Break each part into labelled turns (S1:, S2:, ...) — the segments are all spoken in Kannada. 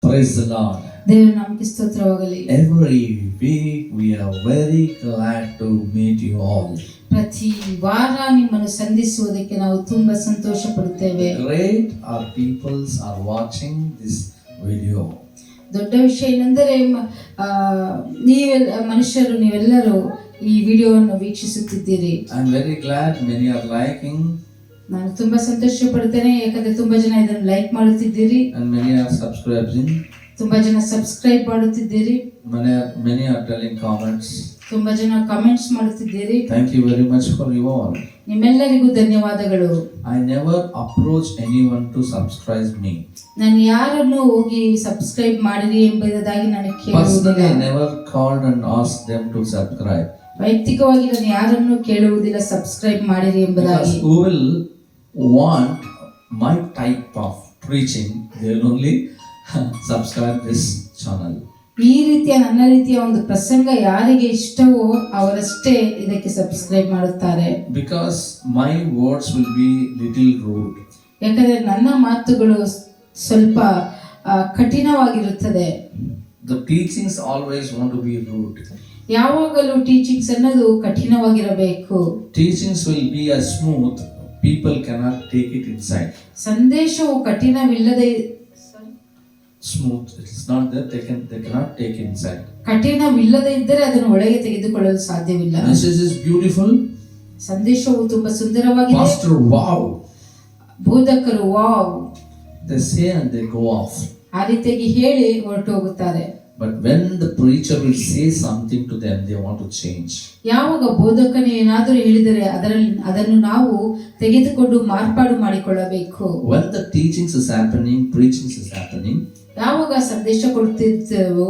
S1: Praise the Lord.
S2: ದೇವರ ನಾಮಕ್ಕೆ ಸ್ತೋತ್ರವಾಗಲಿ.
S1: Every week we are very glad to meet you all.
S2: ಪ್ರತಿ ವಾರ ನಿಮ್ಮನ್ನು ಸಂಧಿಸುವುದಕ್ಕೆ ನಾವು ತುಂಬಾ ಸಂತೋಷ ಪಡುತ್ತೇವೆ.
S1: Great our peoples are watching this video.
S2: ದೊಡ್ಡ ವಿಷಯ ಏನೆಂದರೆ ನೀವೆಲ್ಲರೂ ಈ ವಿಡಿಯೋವನ್ನು ವೀಕ್ಷಿಸುತ್ತಿದ್ದೀರಿ.
S1: I am very glad many are liking.
S2: ನಾನು ತುಂಬಾ ಸಂತೋಷ ಪಡುತ್ತೇನೆ, ಯಾಕಂದ್ರೆ ತುಂಬಾ ಜನ ಇದನ್ನು ಲೈಕ್ ಮಾಡುತ್ತಿದ್ದೀರಿ.
S1: And many are subscribing.
S2: ತುಂಬಾ ಜನ ಸಬ್ಸ್ಕ್ರೈಬ್ ಮಾಡುತ್ತಿದ್ದೀರಿ.
S1: Many are telling comments.
S2: ತುಂಬಾ ಜನ ಕಾಮೆಂಟ್ಸ್ ಮಾಡುತ್ತಿದ್ದೀರಿ.
S1: Thank you very much for you all.
S2: ನಿಮ್ಮೆಲ್ಲರಿಗೂ ಧನ್ಯವಾದಗಳು.
S1: I never approach anyone to subscribe me.
S2: ನಾನು ಯಾರನ್ನು ಹೋಗಿ ಸಬ್ಸ್ಕ್ರೈಬ್ ಮಾಡಿರಿ ಎಂಬುದಾಗಿ ನಾನು
S1: Personally, I
S2: ಕೇಳುವುದಿಲ್ಲ.
S1: never called and asked them to subscribe.
S2: ವೈಯಕ್ತಿಕವಾಗಿ ನಾನು ಯಾರನ್ನು ಕೇಳುವುದಿಲ್ಲ ಸಬ್ಸ್ಕ್ರೈಬ್ ಮಾಡಿರಿ ಎಂಬುದಾಗಿ.
S1: Because who will want my type of preaching, they will only subscribe this channel.
S2: ಈ ರೀತಿಯ ನನ್ನ ರೀತಿಯ ಒಂದು ಪ್ರಸಂಗ ಯಾರಿಗೆ ಇಷ್ಟವೋ ಅವರಷ್ಟೇ ಇದಕ್ಕೆ ಸಬ್ಸ್ಕ್ರೈಬ್ ಮಾಡುತ್ತಾರೆ.
S1: Because my words will be little rude.
S2: ಯಾಕಂದ್ರೆ ನನ್ನ ಮಾತುಗಳು ಸ್ವಲ್ಪ ಕಠಿಣವಾಗಿರುತ್ತದೆ.
S1: The teachings always want to be rude.
S2: ಯಾವಾಗಲೂ ಟೀಚಿಂಗ್ಸ್ ಅನ್ನೋದು ಕಠಿಣವಾಗಿರಬೇಕು.
S1: Teachings will be as smooth, people cannot take it inside.
S2: ಸಂದೇಶವು ಕಠಿಣವಿಲ್ಲದೆ
S1: Smooth, it is not that they cannot take it inside.
S2: ಕಠಿಣವಿಲ್ಲದೆ ಇದ್ದರೆ ಅದನ್ನು ಒಳಗೆ ತೆಗೆದುಕೊಳ್ಳಲು ಸಾಧ್ಯವಿಲ್ಲ.
S1: Message is beautiful.
S2: ಸಂದೇಶವು ತುಂಬಾ ಸುಂದರವಾಗಿದೆ.
S1: Pastor, wow.
S2: ಬೋಧಕರು wow
S1: They say and they go off.
S2: ಆ ರೀತಿಯಾಗಿ ಹೇಳಿ ಹೊರಟು ಹೋಗುತ್ತಾರೆ.
S1: But when the preacher will say something to them, they want to change.
S2: ಯಾವಾಗ ಬೋಧಕನು ಏನಾದರೂ ಹೇಳಿದರೆ ಅದನ್ನು ನಾವು ತೆಗೆದುಕೊಂಡು ಮಾರ್ಪಾಡು ಮಾಡಿಕೊಳ್ಳಬೇಕು.
S1: When the teachings is happening, preachings is happening,
S2: ಯಾವಾಗ ಸಂದೇಶ ಕೊಡುತ್ತಿದ್ದೇವೋ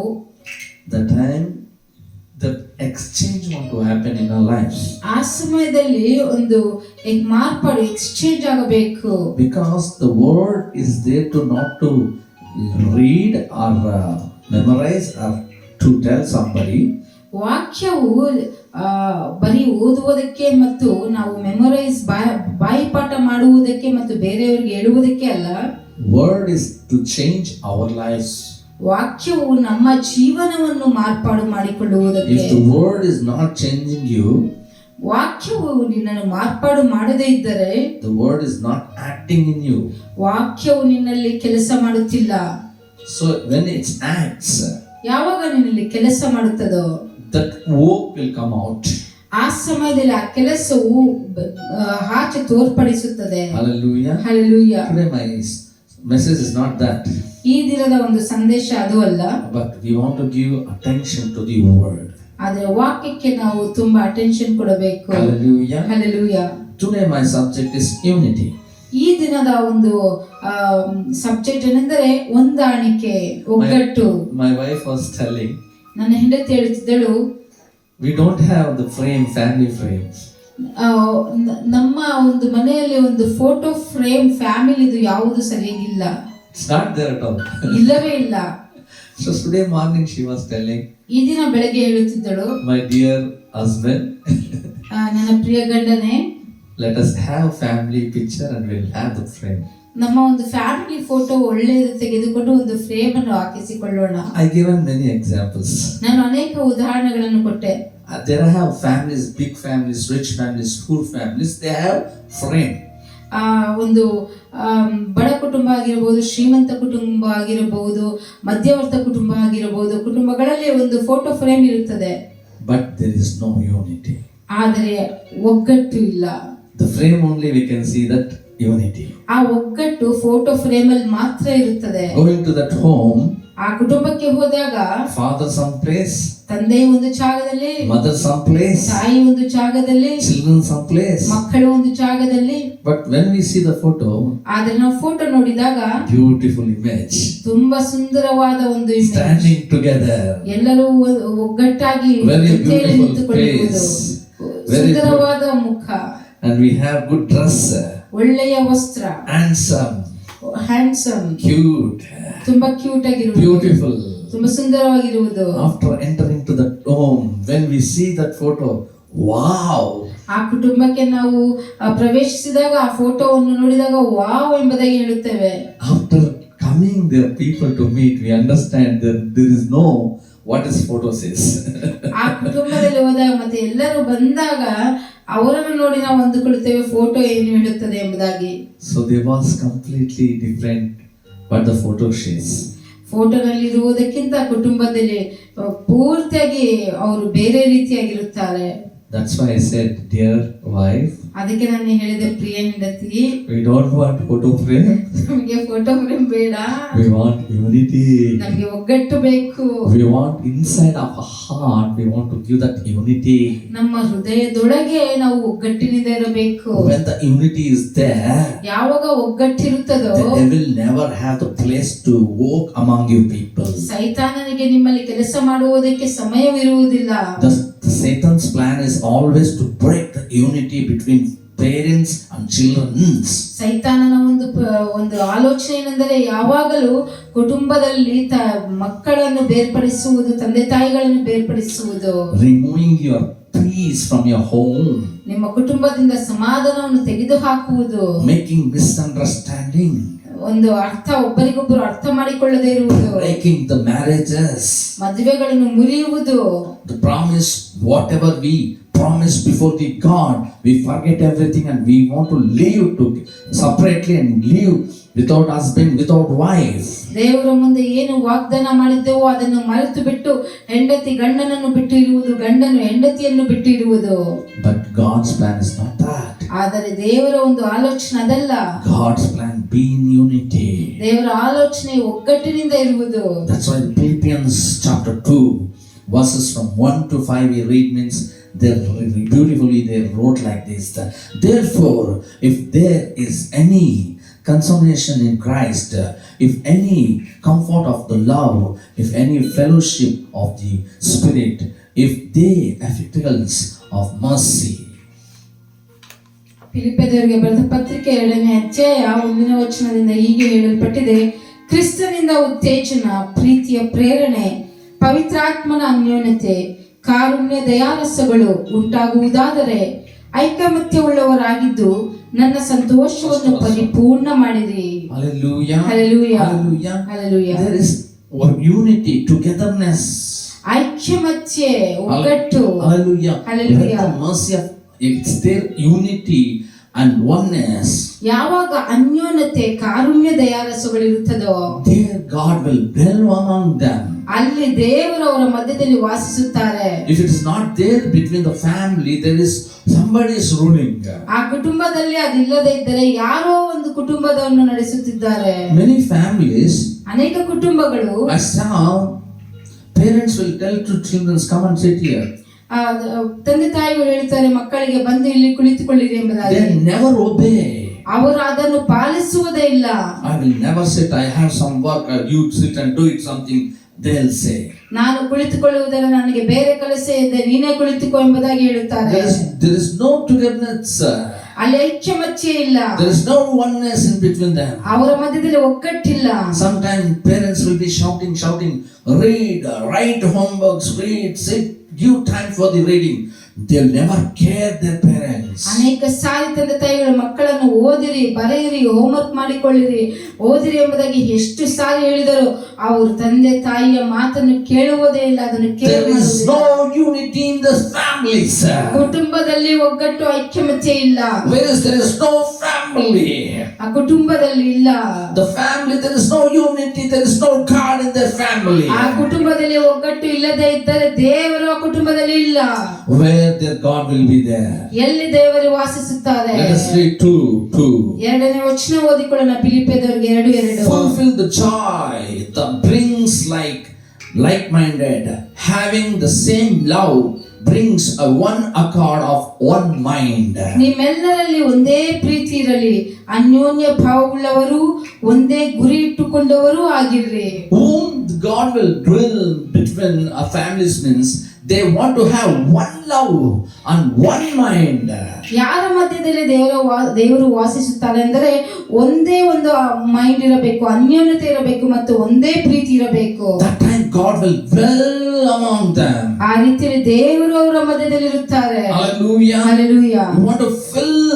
S1: the time the exchange want to happen in our lives.
S2: ಆ ಸಮಯದಲ್ಲಿ ಒಂದು ಮಾರ್ಪಾಡು ಎಕ್ಸ್ಚೇಂಜ್ ಆಗಬೇಕು.
S1: Because the word is there to not to read or memorize or to tell somebody.
S2: ವಾಕ್ಯವು ಬರೀ ಓದುವುದಕ್ಕೆ ಮತ್ತು ನಾವು ಮೆಮೊರೈಸ್ ಬಾಯಿಪಾಠ ಮಾಡುವುದಕ್ಕೆ ಮತ್ತು ಬೇರೆಯವರಿಗೆ ಹೇಳುವುದಕ್ಕೆ ಅಲ್ಲ.
S1: Word is to change our lives.
S2: ವಾಕ್ಯವು ನಮ್ಮ ಜೀವನವನ್ನು ಮಾರ್ಪಾಡು ಮಾಡಿಕೊಳ್ಳುವುದಕ್ಕೆ.
S1: If the word is not changing you,
S2: ವಾಕ್ಯವು ನಿನ್ನನ್ನು ಮಾರ್ಪಾಡು ಮಾಡದೇ ಇದ್ದರೆ,
S1: the word is not acting in you.
S2: ವಾಕ್ಯವು ನಿನ್ನಲ್ಲಿ ಕೆಲಸ ಮಾಡುತ್ತಿಲ್ಲ.
S1: So when it acts,
S2: ಯಾವಾಗ ನಿನ್ನಲ್ಲಿ ಕೆಲಸ ಮಾಡುತ್ತದೋ
S1: that work will come out.
S2: ಆ ಸಮಯದಲ್ಲಿ ಆ ಕೆಲಸವು ಆಚೆ ತೋರ್ಪಡಿಸುತ್ತದೆ.
S1: Hallelujah.
S2: Hallelujah.
S1: Today my message is not that.
S2: ಈ ದಿನದ ಒಂದು ಸಂದೇಶ ಅದು ಅಲ್ಲ.
S1: But we want to give attention to the word.
S2: ಆದರೆ ವಾಕ್ಯಕ್ಕೆ ನಾವು ತುಂಬಾ ಅಟೆನ್ಷನ್ ಕೊಡಬೇಕು.
S1: Hallelujah.
S2: Hallelujah.
S1: Today my subject is unity.
S2: ಈ ದಿನದ ಒಂದು ಸಬ್ಜೆಕ್ಟ್ ಏನೆಂದರೆ ಹೊಂದಾಣಿಕೆ, ಒಗ್ಗಟ್ಟು.
S1: My wife was telling,
S2: ನನ್ನ ಹೆಂಡತಿ ಹೇಳುತ್ತಿದ್ದಳು,
S1: we don't have the family frames.
S2: ನಮ್ಮ ಒಂದು ಮನೆಯಲ್ಲಿ ಒಂದು ಫೋಟೋ ಫ್ರೇಮ್ ಫ್ಯಾಮಿಲಿದು ಯಾವುದು ಸರಿಯಾಗಿಲ್ಲ.
S1: It's not there at all.
S2: ಇಲ್ಲವೇ ಇಲ್ಲ.
S1: So today morning she was telling,
S2: ಈ ದಿನ ಬೆಳಗ್ಗೆ ಹೇಳುತ್ತಿದ್ದಳು,
S1: my dear husband,
S2: ನನ್ನ ಪ್ರಿಯ ಗಂಡನೇ,
S1: let us have family picture and we'll have the frame.
S2: ನಮ್ಮ ಒಂದು ಫ್ಯಾಮಿಲಿ ಫೋಟೋ ಒಳ್ಳೆಯದು ತೆಗೆದುಕೊಂಡು ಒಂದು ಫ್ರೇಮ್ ಅನ್ನು ಹಾಕಿಸಿಕೊಳ್ಳೋಣ.
S1: I given many examples.
S2: ನಾನು ಅನೇಕ ಉದಾಹರಣೆಗಳನ್ನು ಕೊಟ್ಟೆ.
S1: There have families, big families, rich families, poor families, they have frame.
S2: ಒಂದು ಬಡ ಕುಟುಂಬ ಆಗಿರಬಹುದು, ಶ್ರೀಮಂತ ಕುಟುಂಬ ಆಗಿರಬಹುದು, ಮಧ್ಯವರ್ತ ಕುಟುಂಬ ಆಗಿರಬಹುದು, ಕುಟುಂಬಗಳಲ್ಲಿ ಒಂದು ಫೋಟೋ ಫ್ರೇಮ್ ಇರುತ್ತದೆ.
S1: But there is no unity.
S2: ಆದರೆ ಒಗ್ಗಟ್ಟು ಇಲ್ಲ.
S1: The frame only we can see that unity.
S2: ಆ ಒಗ್ಗಟ್ಟು ಫೋಟೋ ಫ್ರೇಮ್ ಅಲ್ಲಿ ಮಾತ್ರ ಇರುತ್ತದೆ.
S1: Going to that home,
S2: ಆ ಕುಟುಂಬಕ್ಕೆ ಹೋದಾಗ
S1: father some place,
S2: ತಂದೆ ಒಂದು ಜಾಗದಲ್ಲಿ,
S1: mother some place,
S2: ತಾಯಿ ಒಂದು ಜಾಗದಲ್ಲಿ,
S1: children some place,
S2: ಮಕ್ಕಳು ಒಂದು ಜಾಗದಲ್ಲಿ.
S1: but when we see the photo,
S2: ಆದ್ರೆ ನಾವು ಫೋಟೋ ನೋಡಿದಾಗ
S1: beautiful image,
S2: ತುಂಬಾ ಸುಂದರವಾದ ಒಂದು ಇಮೇಜ್,
S1: standing together,
S2: ಎಲ್ಲರೂ ಒಗ್ಗಟ್ಟಾಗಿ
S1: very
S2: ಜೊತೆಯಲ್ಲಿ
S1: beautiful
S2: ನಿಂತುಕೊಳ್ಳುವುದು,
S1: very
S2: ಸುಂದರವಾದ ಮುಖ,
S1: and we have good dress,
S2: ಒಳ್ಳೆಯ ವಸ್ತ್ರ,
S1: handsome,
S2: ಹ್ಯಾಂಡ್ಸಮ್,
S1: cute,
S2: ತುಂಬಾ ಕ್ಯೂಟ್ ಆಗಿರುವುದು,
S1: beautiful.
S2: ತುಂಬಾ ಸುಂದರವಾಗಿರುವುದು.
S1: After entering to that home, when we see that photo, wow,
S2: ಆ ಕುಟುಂಬಕ್ಕೆ ನಾವು ಪ್ರವೇಶಿಸಿದಾಗ ಆ ಫೋಟೋವನ್ನು ನೋಡಿದಾಗ ವಾವ್ ಎಂಬುದಾಗಿ ಹೇಳುತ್ತೇವೆ.
S1: after coming there people to meet, we understand that there is no what is photo says.
S2: ಆ ಕುಟುಂಬದಲ್ಲಿ ಹೋದಾಗ ಮತ್ತೆ ಎಲ್ಲರೂ ಬಂದಾಗ ಅವರನ್ನು ನೋಡಿ ನಾವು ಅಂದುಕೊಳ್ಳುತ್ತೇವೆ ಫೋಟೋ ಏನು ಹೇಳುತ್ತದೆ ಎಂಬುದಾಗಿ.
S1: So they was completely different what the photo says.
S2: ಫೋಟೋನಲ್ಲಿ ಇರುವುದಕ್ಕಿಂತ ಕುಟುಂಬದಲ್ಲಿ ಪೂರ್ತಿಯಾಗಿ ಅವರು ಬೇರೆ ರೀತಿಯಾಗಿರುತ್ತಾರೆ.
S1: That's why I said, dear wife,
S2: ಅದಕ್ಕೆ ನಾನು ಹೇಳಿದೆ ಪ್ರಿಯ ಹೆಂಡತಿ,
S1: we don't want photo frame.
S2: ನಮಗೆ ಫೋಟೋ ಫ್ರೇಮ್ ಬೇಡ,
S1: We want unity.
S2: ನಮಗೆ ಒಗ್ಗಟ್ಟು ಬೇಕು.
S1: We want inside our heart, we want to give that unity.
S2: ನಮ್ಮ ಹೃದಯದೊಳಗೆ ನಾವು ಒಗ್ಗಟ್ಟಿನಿಂದ ಇರಬೇಕು.
S1: When the unity is there,
S2: ಯಾವಾಗ ಒಗ್ಗಟ್ಟಿರುತ್ತದೋ
S1: the devil never have the place to walk among you people.
S2: ಸೈತಾನನಿಗೆ ನಿಮ್ಮಲ್ಲಿ ಕೆಲಸ ಮಾಡುವುದಕ್ಕೆ ಸಮಯವಿರುವುದಿಲ್ಲ.
S1: The Satan's plan is always to break the unity between parents and children.
S2: ಸೈತಾನನ ಒಂದು ಆಲೋಚನೆ ಏನೆಂದರೆ ಯಾವಾಗಲೂ ಕುಟುಂಬದಲ್ಲಿ ಮಕ್ಕಳನ್ನು ಬೇರ್ಪಡಿಸುವುದು, ತಂದೆ ತಾಯಿಗಳನ್ನು ಬೇರ್ಪಡಿಸುವುದು,
S1: removing your peace from your home,
S2: ನಿಮ್ಮ ಕುಟುಂಬದಿಂದ ಸಮಾಧಾನವನ್ನು ತೆಗೆದುಹಾಕುವುದು,
S1: making misunderstanding,
S2: ಒಂದು ಒಬ್ಬರಿಗೊಬ್ಬರು ಅರ್ಥ ಮಾಡಿಕೊಳ್ಳದೇ ಇರುವುದು,
S1: breaking the marriages,
S2: ಮದುವೆಗಳನ್ನು ಮುರಿಯುವುದು.
S1: the promise whatever we promise before the God, we forget everything and we want to live separately and live without husband, without wife.
S2: ದೇವರ ಮುಂದೆ ಏನು ವಾಗ್ದಾನ ಮಾಡಿದ್ದೆವೋ ಅದನ್ನು ಮರೆತು ಬಿಟ್ಟು ಹೆಂಡತಿ ಗಂಡನನ್ನು ಬಿಟ್ಟು ಇರುವುದು, ಗಂಡನು ಹೆಂಡತಿಯನ್ನು ಬಿಟ್ಟು ಇರುವುದು.
S1: But God's plan is not that.
S2: ಆದರೆ ದೇವರ ಒಂದು ಆಲೋಚನೆ ಅದಲ್ಲ.
S1: God's plan be in unity.
S2: ದೇವರ ಆಲೋಚನೆ ಒಗ್ಗಟ್ಟಿನಿಂದ ಇರುವುದು.
S1: That's why Philippians chapter 2 verses from 1 to 5 we read means they beautifully they wrote like this. Therefore, if there is any consolation in Christ, if any comfort of the love, if any fellowship of the Spirit, if they effectuals of mercy.
S2: ಫಿಲಿಪ್ಪಿಯದವರಿಗೆ ಬರೆದ ಪತ್ರಿಕೆ 2ನೇ ಅಧ್ಯಾಯ 1ನೇ ವಚನದಿಂದ ಹೀಗೆ ಹೇಳಲ್ಪಟ್ಟಿದೆ, ಕ್ರಿಸ್ತನಿಂದ ಉತ್ತೇಜನ, ಪ್ರೀತಿಯ ಪ್ರೇರಣೆ, ಪವಿತ್ರಾತ್ಮನ ಅನ್ಯೋನ್ಯತೆ, ಕಾರುಣ್ಯ ದಯಾರಸಗಳು ಉಂಟಾಗುವುದಾದರೆ ಐಕಮತ್ಯವುಳ್ಳವರಾಗಿದ್ದು ನನ್ನ ಸಂತೋಷವನ್ನು ಪರಿಪೂರ್ಣ ಮಾಡಿರಿ.
S1: Hallelujah.
S2: Hallelujah.
S1: Hallelujah.
S2: Hallelujah.
S1: There is unity, togetherness.
S2: ಐಕ್ಯಮತ್ಯ, ಒಗ್ಗಟ್ಟು.
S1: Hallelujah.
S2: Hallelujah.
S1: The mercy of it's their unity and oneness.
S2: ಯಾವಾಗ ಅನ್ಯೋನ್ಯತೆ, ಕಾರುಣ್ಯ ದಯಾರಸಗಳಿರುತ್ತದೋ
S1: there God will dwell among them.
S2: ಅಲ್ಲಿ ದೇವರು ಅವರ ಮಧ್ಯದಲ್ಲಿ ವಾಸಿಸುತ್ತಾರೆ.
S1: If it is not there between the family, there is somebody is ruling.
S2: ಆ ಕುಟುಂಬದಲ್ಲಿ ಅದಿಲ್ಲದೆ ಇದ್ದರೆ ಯಾರೋ ಒಂದು ಕುಟುಂಬವನ್ನು ನಡೆಸುತ್ತಿದ್ದಾರೆ.
S1: Many families,
S2: ಅನೇಕ ಕುಟುಂಬಗಳು,
S1: I saw parents will tell to children, come and sit here.
S2: ತಂದೆ ತಾಯಿಗಳು ಹೇಳ್ತಾರೆ ಮಕ್ಕಳಿಗೆ ಬಂದು ಇಲ್ಲಿ ಕುಳಿತುಕೊಳ್ಳಿರಿ ಎಂಬುದಾಗಿ.
S1: They never obey.
S2: ಅವರು ಅದನ್ನು ಪಾಲಿಸುವುದೇ ಇಲ್ಲ.
S1: I will never sit, I have some work, you sit and do it something, they'll say.
S2: ನಾನು ಕುಳಿತುಕೊಳ್ಳುವುದಲ್ಲ, ನನಗೆ ಬೇರೆ ಕೆಲಸ ಇದೆ, ನೀನೇ ಕುಳಿತುಕೋ ಎಂಬುದಾಗಿ ಹೇಳುತ್ತಾರೆ.
S1: There is no togetherness.
S2: ಅಲ್ಲಿ ಐಕ್ಯಮತ್ಯ ಇಲ್ಲ.
S1: There is no oneness in between them.
S2: ಅವರ ಮಧ್ಯದಲ್ಲಿ ಒಗ್ಗಟ್ಟಿಲ್ಲ.
S1: Sometimes parents will be shouting, read, write homeworks, read, sit, give time for the reading. They'll never care their parents.
S2: ಅನೇಕ ಸಾರಿ ತಂದೆ ತಾಯಿಗಳು ಮಕ್ಕಳನ್ನು ಓದಿರಿ, ಬರೆಯಿರಿ, ಹೋಮ್ವರ್ಕ್ ಮಾಡಿಕೊಳ್ಳಿರಿ, ಓದಿರಿ ಎಂಬುದಾಗಿ ಎಷ್ಟು ಸಾರಿ ಹೇಳಿದರು, ಅವರು ತಂದೆ ತಾಯಿಯ ಮಾತನ್ನು ಕೇಳುವುದೇ ಇಲ್ಲ, ಅದನ್ನು
S1: There is no unity in the families.
S2: ಕುಟುಂಬದಲ್ಲಿ ಒಗ್ಗಟ್ಟು, ಐಕ್ಯಮತ್ಯ ಇಲ್ಲ.
S1: Whereas there is no family.
S2: ಆ ಕುಟುಂಬದಲ್ಲಿ ಇಲ್ಲ.
S1: The family, there is no unity, there is no God in their family.
S2: ಆ ಕುಟುಂಬದಲ್ಲಿ ಒಗ್ಗಟ್ಟು ಇಲ್ಲದೆ ಇದ್ದರೆ ದೇವರು ಆ ಕುಟುಂಬದಲ್ಲಿ ಇಲ್ಲ.
S1: Where their God will be there.
S2: ಎಲ್ಲಿ ದೇವರು ವಾಸಿಸುತ್ತಾರೆ.
S1: Let us read 2:2.
S2: 2ನೇ ವಚನ ಓದಿಕೊಳ್ಳೋಣ. ಫಿಲಿಪ್ಪಿಯದವರಿಗೆ 2:2.
S1: Fulfill the joy that brings like-minded, having the same love brings a one accord of one mind.
S2: ನಿಮ್ಮೆಲ್ಲರಲ್ಲಿ ಒಂದೇ ಪ್ರೀತಿ ಇರಲಿ, ಅನ್ಯೋನ್ಯ ಭಾವವುಳ್ಳವರು, ಒಂದೇ ಗುರಿ ಇಟ್ಟುಕೊಂಡವರು ಆಗಿರ್ರಿ.
S1: Whom God will dwell between our families means they want to have one love and one mind.
S2: ಯಾರ ಮಧ್ಯದಲ್ಲಿ ದೇವರು ವಾಸಿಸುತ್ತಾರೆ ಅಂದರೆ ಒಂದೇ ಒಂದು ಮೈಂಡ್ ಇರಬೇಕು, ಅನ್ಯೋನ್ಯತೆ ಇರಬೇಕು ಮತ್ತು ಒಂದೇ ಪ್ರೀತಿ ಇರಬೇಕು.
S1: That time God will dwell among them.
S2: ಆ ರೀತಿಯಲ್ಲಿ ದೇವರು ಅವರ ಮಧ್ಯದಲ್ಲಿರುತ್ತಾರೆ.
S1: Hallelujah.
S2: Hallelujah.
S1: You want to fill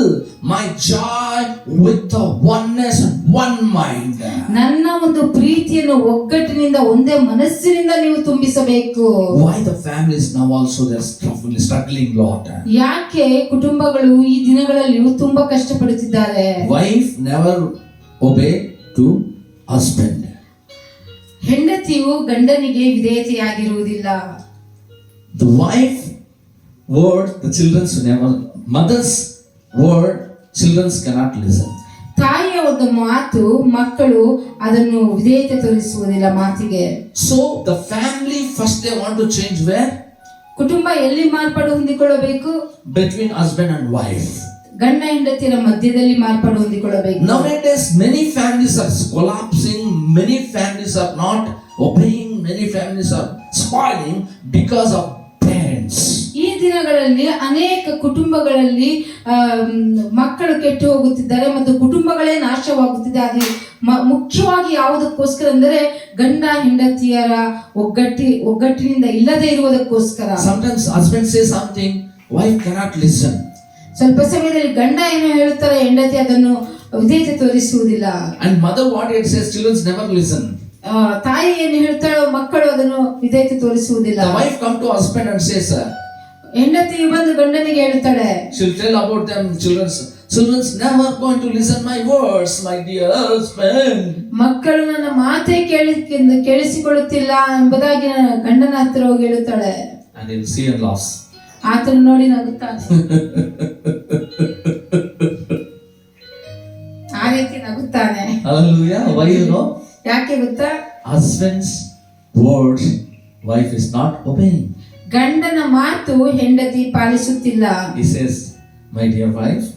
S1: my joy with the oneness and one mind.
S2: ನನ್ನ ಒಂದು ಪ್ರೀತಿಯನ್ನು ಒಗ್ಗಟ್ಟಿನಿಂದ ಒಂದೇ ಮನಸ್ಸಿನಿಂದ ನೀವು ತುಂಬಿಸಬೇಕು.
S1: Why the families now also they're struggling lot?
S2: ಯಾಕೆ ಕುಟುಂಬಗಳು ಈ ದಿನಗಳಲ್ಲಿಯೂ ತುಂಬಾ ಕಷ್ಟಪಡುತ್ತಿದ್ದಾರೆ?
S1: Wife never obey to husband.
S2: ಹೆಂಡತಿಯು ಗಂಡನಿಗೆ ವಿಧೇಯತೆಯಾಗಿರುವುದಿಲ್ಲ.
S1: The wife word, the children's never, mother's word, children's cannot listen.
S2: ತಾಯಿಯ ಒಂದು ಮಾತು ಮಕ್ಕಳು ಅದನ್ನು ವಿಧೇಯತೆ ತೋರಿಸುವುದಿಲ್ಲ ಮಾತಿಗೆ.
S1: So the family first they want to change where?
S2: ಕುಟುಂಬ ಎಲ್ಲಿ ಮಾರ್ಪಾಡು ಹೊಂದಿಕೊಳ್ಳಬೇಕು?
S1: Between husband and wife.
S2: ಗಂಡ ಹೆಂಡತಿಯರ ಮಧ್ಯದಲ್ಲಿ ಮಾರ್ಪಾಡು ಹೊಂದಿಕೊಳ್ಳಬೇಕು.
S1: Nowadays many families are collapsing, many families are not obeying, many families are spoiling because of parents.
S2: ಈ ದಿನಗಳಲ್ಲಿ ಅನೇಕ ಕುಟುಂಬಗಳಲ್ಲಿ ಮಕ್ಕಳು ಕೆಟ್ಟು ಹೋಗುತ್ತಿದ್ದಾರೆ ಮತ್ತು ಕುಟುಂಬಗಳೇ ನಾಶವಾಗುತ್ತಿದೆ. ಅದು ಮುಖ್ಯವಾಗಿ ಯಾವುದಕ್ಕೋಸ್ಕರ ಅಂದರೆ ಗಂಡ ಹೆಂಡತಿಯರ ಒಗ್ಗಟ್ಟಿನಿಂದ ಇಲ್ಲದೆ ಇರುವುದಕ್ಕೋಸ್ಕರ.
S1: Sometimes husband says something, wife cannot listen.
S2: ಸ್ವಲ್ಪ ಸಮಯದಲ್ಲಿ ಗಂಡ ಏನೋ ಹೇಳುತ್ತಾರೆ, ಹೆಂಡತಿ ಅದನ್ನು ವಿಧೇಯತೆ ತೋರಿಸುವುದಿಲ್ಲ.
S1: And mother what it says, children never listen.
S2: ತಾಯಿ ಏನು ಹೇಳ್ತಾಳೋ ಮಕ್ಕಳು ಅದನ್ನು ವಿಧೇಯತೆ ತೋರಿಸುವುದಿಲ್ಲ.
S1: The wife come to husband and says,
S2: ಹೆಂಡತಿ ಬಂದು ಗಂಡನಿಗೆ ಹೇಳ್ತಾಳೆ,
S1: she'll tell about them, children's never going to listen my words, my dear husband.
S2: ಮಕ್ಕಳು ನನ್ನ ಮಾತೇ ಕೇಳಿಸಿಕೊಳ್ಳುತ್ತಿಲ್ಲ ಎಂಬುದಾಗಿ ಗಂಡನ ಹತ್ತಿರ ಹೋಗಿ ಹೇಳುತ್ತಾಳೆ.
S1: And he'll see and laughs.
S2: ಆತನ ನೋಡಿ ನಗುತ್ತಾನೆ. ಆ ರೀತಿ ನಗುತ್ತಾನೆ.
S1: Hallelujah. Why you know?
S2: ಯಾಕೆ ಗೊತ್ತಾ?
S1: Husband's words, wife is not obeying.
S2: ಗಂಡನ ಮಾತು ಹೆಂಡತಿ ಪಾಲಿಸುತ್ತಿಲ್ಲ.
S1: He says, my dear wife,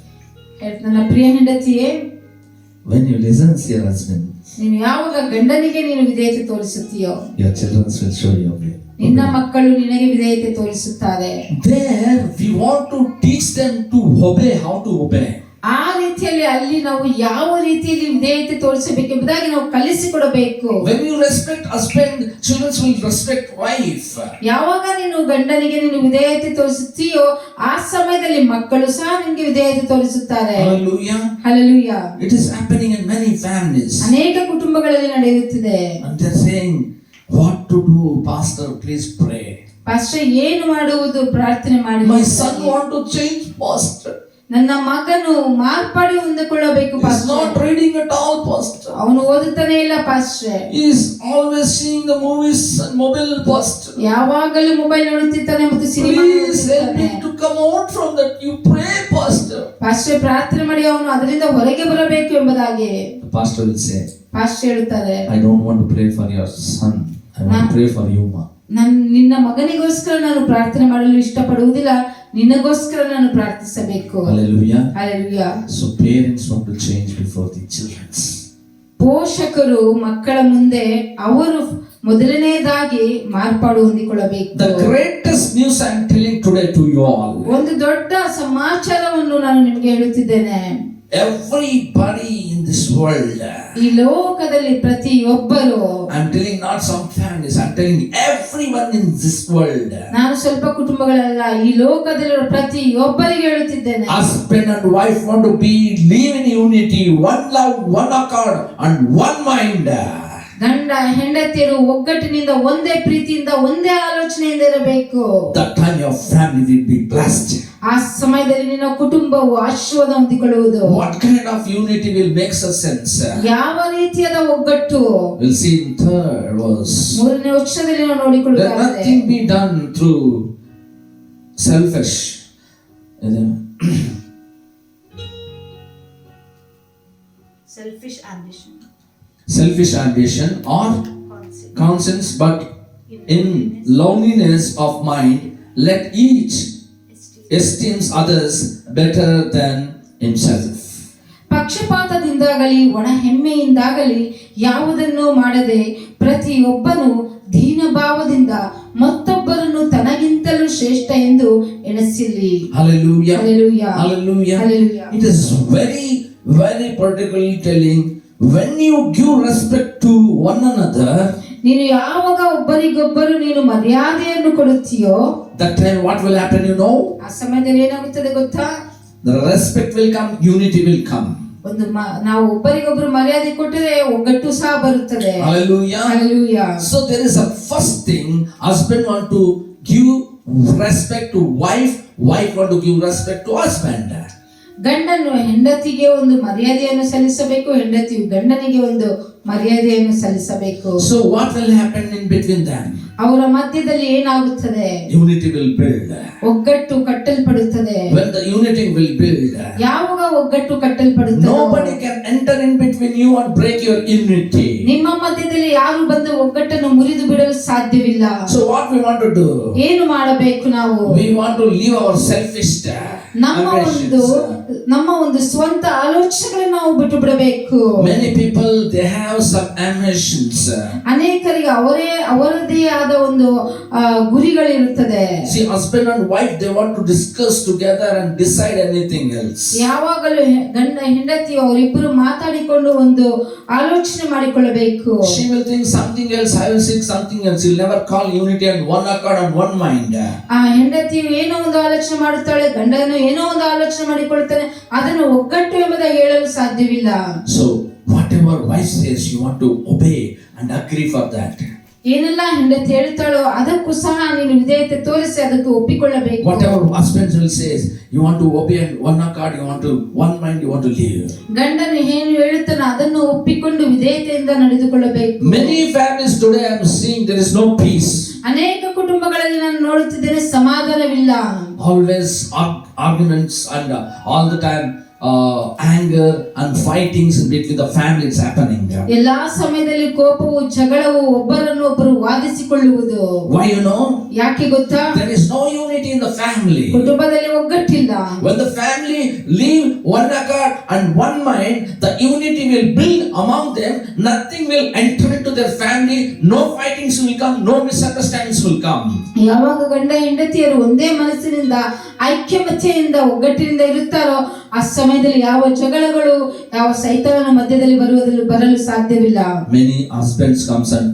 S2: ನನ್ನ ಪ್ರಿಯ ಹೆಂಡತಿಯೇ,
S1: when you listen to your husband,
S2: ನೀನು ಯಾವಾಗ ಗಂಡನಿಗೆ ನೀನು ವಿಧೇಯತೆ ತೋರಿಸುತ್ತೀಯೋ,
S1: your children will show you obey.
S2: ನಿನ್ನ ಮಕ್ಕಳು ನಿನಗೆ ವಿಧೇಯತೆ ತೋರಿಸುತ್ತಾರೆ.
S1: There we want to teach them to obey, how to obey.
S2: ಆ ರೀತಿಯಲ್ಲಿ ಅಲ್ಲಿ ನಾವು ಯಾವ ರೀತಿಯಲ್ಲಿ ವಿಧೇಯತೆ ತೋರಿಸಬೇಕೆಂಬುದಾಗಿ ನಾವು ಕಲಿಸಿಕೊಡಬೇಕು.
S1: When you respect husband, children will respect wife.
S2: ಯಾವಾಗ ನೀನು ಗಂಡನಿಗೆ ನೀನು ವಿಧೇಯತೆ ತೋರಿಸುತ್ತೀಯೋ ಆ ಸಮಯದಲ್ಲಿ ಮಕ್ಕಳು ಸಹ ನಿನಗೆ ವಿಧೇಯತೆ ತೋರಿಸುತ್ತಾರೆ.
S1: Hallelujah.
S2: Hallelujah.
S1: It is happening in many families.
S2: ಅನೇಕ ಕುಟುಂಬಗಳಲ್ಲಿ ನಡೆಯುತ್ತಿದೆ.
S1: And they're saying, what to do, pastor, please pray.
S2: Pastor ಏನು ಮಾಡುವುದು, ಪ್ರಾರ್ಥನೆ ಮಾಡಿ.
S1: My son want to change, pastor.
S2: ನನ್ನ ಮಗನು ಮಾರ್ಪಾಡು ಹೊಂದಿಕೊಳ್ಳಬೇಕು
S1: He's not reading at all, pastor.
S2: ಅವನು ಓದುತ್ತಾನೆ ಇಲ್ಲ pastor.
S1: He is always seeing the movies and mobile, pastor.
S2: ಯಾವಾಗಲೂ ಮೊಬೈಲ್ ನೋಡುತ್ತಿದ್ದಾನೆ ಮತ್ತು ಸಿನಿಮಾ
S1: Please help
S2: ನೋಡುತ್ತಿದ್ದಾನೆ.
S1: him to come out from that. You pray, pastor.
S2: Pastor ಪ್ರಾರ್ಥನೆ ಮಾಡಿ ಅವನು ಅದರಿಂದ ಹೊರಗೆ ಬರಬೇಕು ಎಂಬುದಾಗಿ
S1: The pastor will say,
S2: pastor ಹೇಳುತ್ತಾರೆ,
S1: I don't want to pray for your son. I want to pray for you, ma.
S2: ನಿನ್ನ ಮಗನಿಗೋಸ್ಕರ ನಾನು ಪ್ರಾರ್ಥನೆ ಮಾಡಲು ಇಷ್ಟಪಡುವುದಿಲ್ಲ, ನಿನ್ನಗೋಸ್ಕರ ನಾನು ಪ್ರಾರ್ಥಿಸಬೇಕು.
S1: Hallelujah.
S2: Hallelujah.
S1: So parents want to change before the children.
S2: ಪೋಷಕರು ಮಕ್ಕಳ ಮುಂದೆ ಅವರು ಮೊದಲನೇದಾಗಿ ಮಾರ್ಪಾಡು ಹೊಂದಿಕೊಳ್ಳಬೇಕು.
S1: The greatest news I am telling today to you all.
S2: ಒಂದು ದೊಡ್ಡ ಸಮಾಚಾರವನ್ನು ನಾನು ನಿಮಗೆ ಹೇಳುತ್ತಿದ್ದೇನೆ.
S1: Everybody in this world.
S2: ಈ ಲೋಕದಲ್ಲಿ ಪ್ರತಿಯೊಬ್ಬರು,
S1: I am telling not some families, I am telling everyone in this world.
S2: ನಾನು ಸ್ವಲ್ಪ ಕುಟುಂಬಗಳಲ್ಲ, ಈ ಲೋಕದಲ್ಲಿರುವ ಪ್ರತಿಯೊಬ್ಬರಿಗೆ ಹೇಳುತ್ತಿದ್ದೇನೆ.
S1: Husband and wife want to live in unity, one love, one accord and one mind.
S2: ಗಂಡ ಹೆಂಡತಿಯರು ಒಗ್ಗಟ್ಟಿನಿಂದ ಒಂದೇ ಪ್ರೀತಿಯಿಂದ ಒಂದೇ ಆಲೋಚನೆಯಿಂದ ಇರಬೇಕು.
S1: That time your family will be blessed.
S2: ಆ ಸಮಯದಲ್ಲಿ ನಿನ್ನ ಕುಟುಂಬವು ಆಶೀರ್ವಾದ ಹೊಂದಿಕೊಳ್ಳುವುದು.
S1: What kind of unity will make such sense?
S2: ಯಾವ ರೀತಿಯಾದ ಒಗ್ಗಟ್ಟು?
S1: We'll see in third verse.
S2: ಮೂರನೇ ವಚನದಲ್ಲಿ ನಾವು
S1: Let
S2: ನೋಡಿಕೊಳ್ಳುತ್ತೇವೆ.
S1: nothing be done through selfish. Selfish ambition or conscience, but in loneliness of mind, let each esteems others better than himself.
S2: ಪಕ್ಷಪಾತದಿಂದಾಗಲಿ ಒಣ ಹೆಮ್ಮೆಯಿಂದಾಗಲಿ ಯಾವುದನ್ನು ಮಾಡದೆ ಪ್ರತಿಯೊಬ್ಬನು ದೀನಭಾವದಿಂದ ಮತ್ತೊಬ್ಬರನ್ನು ತನಗಿಂತಲೂ ಶ್ರೇಷ್ಠ ಎಂದು ಎಣಿಸಲಿ.
S1: Hallelujah.
S2: Hallelujah.
S1: Hallelujah.
S2: Hallelujah.
S1: It is very, very particularly telling, when you give respect to one another,
S2: ನೀನು ಯಾವಾಗ ಒಬ್ಬರಿಗೊಬ್ಬರು ನೀನು ಮರ್ಯಾದೆಯನ್ನು ಕೊಡುತ್ತೀಯೋ,
S1: that time what will happen, you know?
S2: ಆ ಸಮಯದಲ್ಲಿ ಏನಾಗುತ್ತದೆ ಗೊತ್ತಾ?
S1: The respect will come, unity will come.
S2: ನಾವು ಒಬ್ಬರಿಗೊಬ್ಬರು ಮರ್ಯಾದೆ ಕೊಟ್ಟರೆ ಒಗ್ಗಟ್ಟು ಸಹ ಬರುತ್ತದೆ.
S1: Hallelujah.
S2: Hallelujah.
S1: So there is a first thing, husband want to give respect to wife, wife want to give respect to husband.
S2: ಗಂಡನು ಹೆಂಡತಿಗೆ ಒಂದು ಮರ್ಯಾದೆಯನ್ನು ಸಲ್ಲಿಸಬೇಕು, ಹೆಂಡತಿಯು ಗಂಡನಿಗೆ ಒಂದು ಮರ್ಯಾದೆಯನ್ನು ಸಲ್ಲಿಸಬೇಕು.
S1: So what will happen in between them?
S2: ಅವರ ಮಧ್ಯದಲ್ಲಿ ಏನಾಗುತ್ತದೆ?
S1: Unity will build.
S2: ಒಗ್ಗಟ್ಟು ಕಟ್ಟಲ್ಪಡುತ್ತದೆ.
S1: When the unity will build,
S2: ಯಾವಾಗ ಒಗ್ಗಟ್ಟು ಕಟ್ಟಲ್ಪಡುತ್ತದೆ,
S1: nobody can enter in between you and break your unity.
S2: ನಿಮ್ಮ ಮಧ್ಯದಲ್ಲಿ ಯಾರು ಬಂದು ಒಗ್ಗಟ್ಟನ್ನು ಮುರಿದು ಬಿಡಲು ಸಾಧ್ಯವಿಲ್ಲ.
S1: So what we want to do?
S2: ಏನು ಮಾಡಬೇಕು ನಾವು?
S1: We want to leave our selfish
S2: ನಮ್ಮ ಒಂದು ಸ್ವಂತ ಆಲೋಚನೆಗಳನ್ನು ನಾವು ಬಿಟ್ಟು ಬಿಡಬೇಕು.
S1: Many people they have some ambitions.
S2: ಅನೇಕರಿಗೆ ಅವರದೇ ಆದ ಒಂದು ಗುರಿಗಳಿರುತ್ತದೆ.
S1: See, husband and wife they want to discuss together and decide anything else.
S2: ಯಾವಾಗಲೂ ಗಂಡ ಹೆಂಡತಿ ಅವರಿಬ್ಬರು ಮಾತಾಡಿಕೊಂಡು ಒಂದು ಆಲೋಚನೆ ಮಾಡಿಕೊಳ್ಳಬೇಕು.
S1: She will think something else, I will think something else. She'll never call unity and one accord and one mind.
S2: ಆ ಹೆಂಡತಿಯು ಏನೋ ಒಂದು ಆಲೋಚನೆ ಮಾಡುತ್ತಾಳೆ, ಗಂಡನು ಏನೋ ಒಂದು ಆಲೋಚನೆ ಮಾಡಿಕೊಳ್ಳುತ್ತಾನೆ, ಅದನ್ನು ಒಗ್ಗಟ್ಟು ಎಂಬುದಾಗಿ ಹೇಳಲು ಸಾಧ್ಯವಿಲ್ಲ.
S1: So whatever wife says you want to obey and agree for that.
S2: ಏನೆಲ್ಲ ಹೆಂಡತಿ ಹೇಳ್ತಾಳೋ ಅದಕ್ಕೂ ಸಹ ನೀನು ವಿಧೇಯತೆ ತೋರಿಸಿ ಅದಕ್ಕೆ ಒಪ್ಪಿಕೊಳ್ಳಬೇಕು.
S1: Whatever husband will says you want to obey and one accord, you want to one mind, you want to live.
S2: ಗಂಡನು ಏನು ಹೇಳುತ್ತಾನೋ ಅದನ್ನು ಒಪ್ಪಿಕೊಂಡು ವಿಧೇಯತೆಯಿಂದ ನಡೆದುಕೊಳ್ಳಬೇಕು.
S1: Many families today I am seeing there is no peace.
S2: ಅನೇಕ ಕುಟುಂಬಗಳಲ್ಲಿ ನಾನು ನೋಡುತ್ತಿದ್ದೇನೆ ಸಮಾಧಾನವಿಲ್ಲ.
S1: Always arguments and all the time anger and fightings between the family is happening.
S2: ಎಲ್ಲಾ ಸಮಯದಲ್ಲಿ ಕೋಪವು, ಜಗಳವು, ಒಬ್ಬರನ್ನೊಬ್ಬರು ವಾದಿಸಿಕೊಳ್ಳುವುದು.
S1: Why you know?
S2: ಯಾಕೆ ಗೊತ್ತಾ?
S1: There is no unity in the family.
S2: ಕುಟುಂಬದಲ್ಲಿ ಒಗ್ಗಟ್ಟಿಲ್ಲ.
S1: When the family live one accord and one mind, the unity will build among them. Nothing will enter into their family. No fightings will come. No misunderstandings will come.
S2: ಯಾವಾಗ ಗಂಡ ಹೆಂಡತಿಯರು ಒಂದೇ ಮನಸ್ಸಿನಿಂದ ಐಕ್ಯಮತ್ಯೆಯಿಂದ ಒಗ್ಗಟ್ಟಿನಿಂದ ಇರುತ್ತಾರೋ ಆ ಸಮಯದಲ್ಲಿ ಯಾವ ಜಗಳಗಳು, ಯಾವ ಸೈತಾನನ ಮಧ್ಯದಲ್ಲಿ ಬರಲು ಸಾಧ್ಯವಿಲ್ಲ.
S1: Many husbands comes and